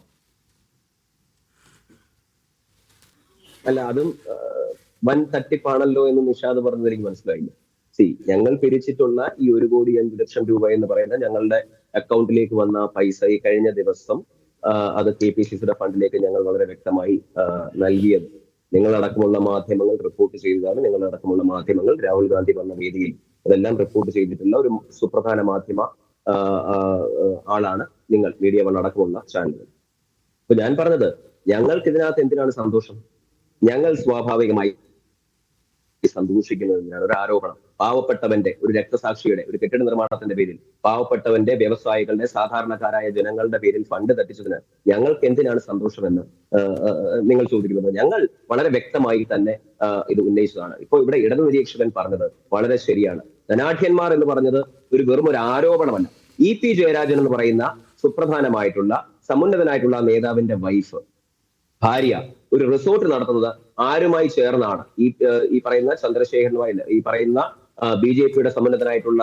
അല്ല, അതും വൻ തട്ടിപ്പാണല്ലോ എന്ന് നിഷാദ് പറഞ്ഞത് എനിക്ക് മനസ്സിലായില്ല. ഞങ്ങൾ പിരിച്ചിട്ടുള്ള ഈ 1,05,00,000 രൂപ എന്ന് പറയുന്ന ഞങ്ങളുടെ അക്കൗണ്ടിലേക്ക് വന്ന പൈസ ഈ കഴിഞ്ഞ ദിവസം അത് KPCCയുടെ ഫണ്ടിലേക്ക് ഞങ്ങൾ വളരെ വ്യക്തമായി നൽകിയത് നിങ്ങളടക്കമുള്ള മാധ്യമങ്ങൾ റിപ്പോർട്ട് ചെയ്തതാണ്. നിങ്ങളടക്കമുള്ള മാധ്യമങ്ങൾ രാഹുൽ ഗാന്ധി വന്ന വേദിയിൽ അതെല്ലാം റിപ്പോർട്ട് ചെയ്തിട്ടുള്ള ഒരു സുപ്രധാന മാധ്യമ ആളാണ് നിങ്ങൾ, മീഡിയ വൺ അടക്കമുള്ള ചാനലുകൾ. അപ്പൊ ഞാൻ പറഞ്ഞത്, ഞങ്ങൾക്ക് ഇതിനകത്ത് എന്തിനാണ് സന്തോഷം? ഞങ്ങൾ സ്വാഭാവികമായി സന്തോഷിക്കുന്നതിനാണ് ഒരു ആരോപണം. പാവപ്പെട്ടവന്റെ, ഒരു രക്തസാക്ഷിയുടെ, ഒരു കെട്ടിട നിർമ്മാണത്തിന്റെ പേരിൽ പാവപ്പെട്ടവന്റെ, വ്യവസായികളുടെ, സാധാരണക്കാരായ ജനങ്ങളുടെ പേരിൽ ഫണ്ട് തട്ടിച്ചതിന് ഞങ്ങൾക്ക് എന്തിനാണ് സന്തോഷമെന്ന് നിങ്ങൾ ചോദിക്കുന്നത്. ഞങ്ങൾ വളരെ വ്യക്തമായി തന്നെ ഇത് ഉന്നയിച്ചതാണ്. ഇപ്പൊ ഇവിടെ ഇടതു നിരീക്ഷകൻ പറഞ്ഞത് വളരെ ശരിയാണ്. ധനാഢ്യന്മാർ എന്ന് പറഞ്ഞത് വെറും ഒരു ആരോപണമല്ല. EP ജയരാജൻ എന്ന് പറയുന്ന സുപ്രധാനമായിട്ടുള്ള സമുന്നതനായിട്ടുള്ള നേതാവിന്റെ വൈഫ്, ഭാര്യ ഒരു റിസോർട്ട് നടത്തുന്നത് ആരുമായി ചേർന്നാണ്? ഈ പറയുന്ന ചന്ദ്രശേഖരനുമായി, ഈ പറയുന്ന BJP-യുടെ സമുന്നതനായിട്ടുള്ള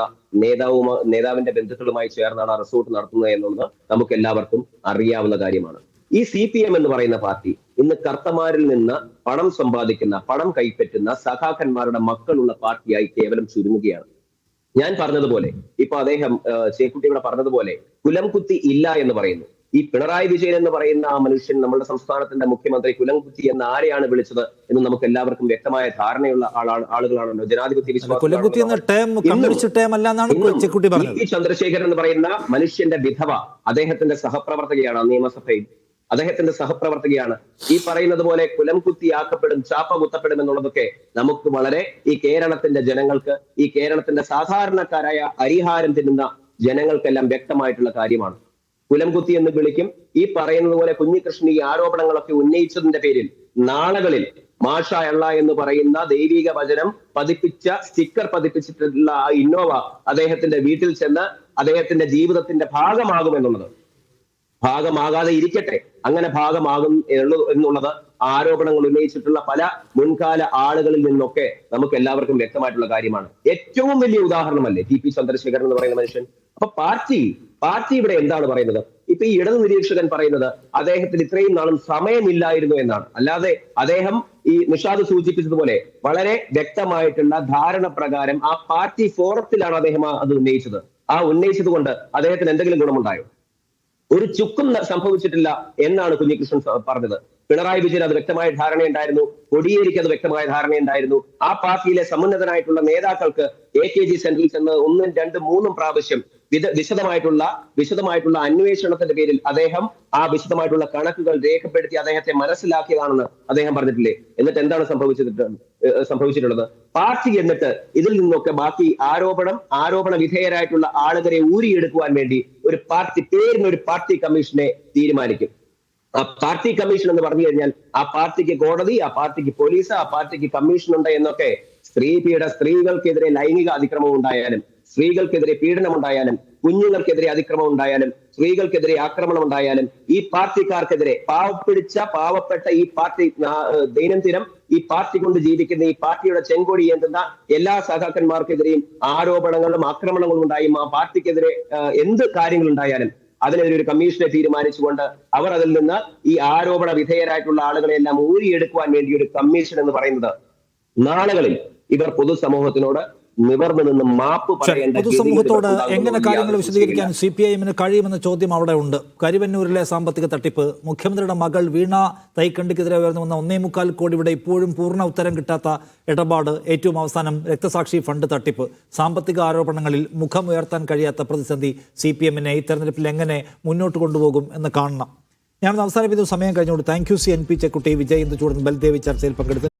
നേതാവിന്റെ ബന്ധുക്കളുമായി ചേർന്നാണ് ആ റിസോർട്ട് നടത്തുന്നത് എന്നുള്ളത് നമുക്ക് എല്ലാവർക്കും അറിയാവുന്ന കാര്യമാണ്. ഈ CPM എന്ന് പറയുന്ന പാർട്ടി ഇന്ന് കർത്തമാരിൽ നിന്ന് പണം സമ്പാദിക്കുന്ന, പണം കൈപ്പറ്റുന്ന സഖാക്കന്മാരുടെ മക്കളുള്ള പാർട്ടിയായി കേവലം ചുരുങ്ങുകയാണ്. ഞാൻ പറഞ്ഞതുപോലെ, ഇപ്പൊ അദ്ദേഹം ചേക്കുട്ടി ഇവിടെ പറഞ്ഞതുപോലെ കുലം കുത്തി ഇല്ല എന്ന് പറയുന്നു. ഈ പിണറായി വിജയൻ എന്ന് പറയുന്ന ആ മനുഷ്യൻ, നമ്മുടെ സംസ്ഥാനത്തിന്റെ മുഖ്യമന്ത്രി, കുലം കുത്തി എന്ന് ആരെയാണ് വിളിച്ചത് എന്ന് നമുക്ക് എല്ലാവർക്കും വ്യക്തമായ ധാരണയുള്ള ആളുകളാണല്ലോ. ജനാധിപത്യ വിശ്വാസം ചന്ദ്രശേഖരൻ എന്ന് പറയുന്ന മനുഷ്യന്റെ വിധവ അദ്ദേഹത്തിന്റെ സഹപ്രവർത്തകയാണ് നിയമസഭയിൽ. അദ്ദേഹത്തിന്റെ സഹപ്രവർത്തകയാണ്. ഈ പറയുന്നത് പോലെ കുലം കുത്തിയാക്കപ്പെടും, ചാപ്പ കുത്തപ്പെടും എന്നുള്ളതൊക്കെ നമുക്ക് വളരെ, ഈ കേരളത്തിന്റെ ജനങ്ങൾക്ക്, ഈ കേരളത്തിന്റെ സാധാരണക്കാരായ അരിഹാരം തിന്നുന്ന ജനങ്ങൾക്കെല്ലാം വ്യക്തമായിട്ടുള്ള കാര്യമാണ്. കുലം കുത്തി എന്ന് വിളിക്കും. ഈ പറയുന്നത് പോലെ കുഞ്ഞികൃഷ്ണൻ ഈ ആരോപണങ്ങളൊക്കെ ഉന്നയിച്ചതിന്റെ പേരിൽ നാളുകളിൽ മാഷ അള്ള എന്ന് പറയുന്ന ദൈവിക വചനം പതിപ്പിച്ച, സ്റ്റിക്കർ പതിപ്പിച്ചിട്ടുള്ള ആ ഇന്നോവ അദ്ദേഹത്തിന്റെ വീട്ടിൽ ചെന്ന് അദ്ദേഹത്തിന്റെ ജീവിതത്തിന്റെ ഭാഗമാകുമെന്നുള്ളത്, ഭാഗമാകാതെ ഇരിക്കട്ടെ, അങ്ങനെ ഭാഗമാകും എന്നുള്ളത് ആരോപണങ്ങൾ ഉന്നയിച്ചിട്ടുള്ള പല മുൻകാല ആളുകളിൽ നിന്നൊക്കെ നമുക്ക് എല്ലാവർക്കും വ്യക്തമായിട്ടുള്ള കാര്യമാണ്. ഏറ്റവും വലിയ ഉദാഹരണമല്ലേ TP ചന്ദ്രശേഖരൻ എന്ന് പറയുന്ന മനുഷ്യൻ. അപ്പൊ പാർട്ടി ഇവിടെ എന്താണ് പറയുന്നത്? ഇപ്പൊ ഈ ഇടതു നിരീക്ഷകൻ പറയുന്നത് അദ്ദേഹത്തിന് ഇത്രയും നാളും സമയമില്ലായിരുന്നു എന്നാണ്. അല്ലാതെ അദ്ദേഹം ഈ നിഷാദ് സൂചിപ്പിച്ചതുപോലെ വളരെ വ്യക്തമായിട്ടുള്ള ധാരണ പ്രകാരം ആ പാർട്ടി ഫോറത്തിലാണ് അദ്ദേഹം അത് ഉന്നയിച്ചത്. ആ ഉന്നയിച്ചത് കൊണ്ട് അദ്ദേഹത്തിന് എന്തെങ്കിലും ഗുണമുണ്ടായോ? ഒരു ചുക്കും സംഭവിച്ചിട്ടില്ല എന്നാണ് കുഞ്ഞികൃഷ്ണൻ പറഞ്ഞത്. പിണറായി വിജയൻ അത് വ്യക്തമായ ധാരണയുണ്ടായിരുന്നു, കോടിയേരിക്ക് അത് വ്യക്തമായ ധാരണയുണ്ടായിരുന്നു. ആ പാർട്ടിയിലെ സമുന്നതരായിട്ടുള്ള നേതാക്കൾക്ക് AKG സെന്ററിൽ ചെന്ന് 1, 2, 3 പ്രാവശ്യം വിശദമായിട്ടുള്ള അന്വേഷണത്തിന്റെ പേരിൽ അദ്ദേഹം ആ വിശദമായിട്ടുള്ള കണക്കുകൾ രേഖപ്പെടുത്തി അദ്ദേഹത്തെ മനസ്സിലാക്കിയതാണെന്ന് അദ്ദേഹം പറഞ്ഞിട്ടില്ലേ? എന്നിട്ട് എന്താണ് സംഭവിച്ചിട്ടുള്ളത്? പാർട്ടി എന്നിട്ട് ഇതിൽ നിന്നൊക്കെ ബാക്കി ആരോപണ വിധേയരായിട്ടുള്ള ആളുകളെ ഊരിയെടുക്കുവാൻ വേണ്ടി ഒരു പാർട്ടി കമ്മീഷനെ തീരുമാനിക്കും. ആ പാർട്ടി കമ്മീഷൻ എന്ന് പറഞ്ഞു കഴിഞ്ഞാൽ ആ പാർട്ടിക്ക് കോടതി, ആ പാർട്ടിക്ക് പോലീസ്, ആ പാർട്ടിക്ക് കമ്മീഷൻ ഉണ്ട് എന്നൊക്കെ സ്ത്രീകൾക്കെതിരെ ലൈംഗിക അതിക്രമം ഉണ്ടായാലും, സ്ത്രീകൾക്കെതിരെ പീഡനം ഉണ്ടായാലും, കുഞ്ഞുങ്ങൾക്കെതിരെ അതിക്രമം ഉണ്ടായാലും, സ്ത്രീകൾക്കെതിരെ ആക്രമണം ഉണ്ടായാലും, ഈ പാർട്ടിക്കാർക്കെതിരെ പാവപ്പെട്ട ഈ പാർട്ടി ദൈനംദിനം ഈ പാർട്ടി കൊണ്ട് ജീവിക്കുന്ന ഈ പാർട്ടിയുടെ ചെങ്കൊടി ഏന്തുന്ന എല്ലാ സഖാക്കന്മാർക്കെതിരെയും ആരോപണങ്ങളും ആക്രമണങ്ങളും ഉണ്ടായും ആ പാർട്ടിക്കെതിരെ എന്ത് കാര്യങ്ങളുണ്ടായാലും അതിനെതിരെ ഒരു കമ്മീഷനെ തീരുമാനിച്ചുകൊണ്ട് അവർ അതിൽ നിന്ന് ഈ ആരോപണ വിധേയരായിട്ടുള്ള ആളുകളെല്ലാം ഊരിയെടുക്കുവാൻ വേണ്ടി ഒരു കമ്മീഷൻ എന്ന് പറയുന്നത് നാളുകളിൽ ഇവർ പൊതുസമൂഹത്തിനോട് നിവർന്നു നിന്ന് മാപ്പ് പറയേണ്ട പൊതുസമൂഹത്തോട് എങ്ങനെ കാര്യങ്ങൾ വിശദീകരിക്കാൻ CPIM-ന് കഴിയുമെന്ന ചോദ്യം അവിടെ ഉണ്ട്. കരിവന്നൂരിലെ സാമ്പത്തിക തട്ടിപ്പ്, മുഖ്യമന്ത്രിയുടെ മകൾ വീണ തൈക്കണ്ടിക്കെതിരെ ഉയർന്നു വന്ന 1.25 കോടിയുടെ ഇപ്പോഴും പൂർണ്ണ ഉത്തരം കിട്ടാത്ത ഇടപാട്, ഏറ്റവും അവസാനം രക്തസാക്ഷി ഫണ്ട് തട്ടിപ്പ്, സാമ്പത്തിക ആരോപണങ്ങളിൽ മുഖമുയർത്താൻ കഴിയാത്ത പ്രതിസന്ധി CPM-നെ ഈ തെരഞ്ഞെടുപ്പിൽ എങ്ങനെ മുന്നോട്ട് കൊണ്ടുപോകും എന്ന് കാണണം. ഞാനത് അവസാനിപ്പിക്കുന്ന സമയം കഴിഞ്ഞുകൊണ്ട് thank you CNP Chekkutty, Vijay Induchoodan, ബൽദേവി ചർച്ചയിൽ പങ്കെടുത്തു.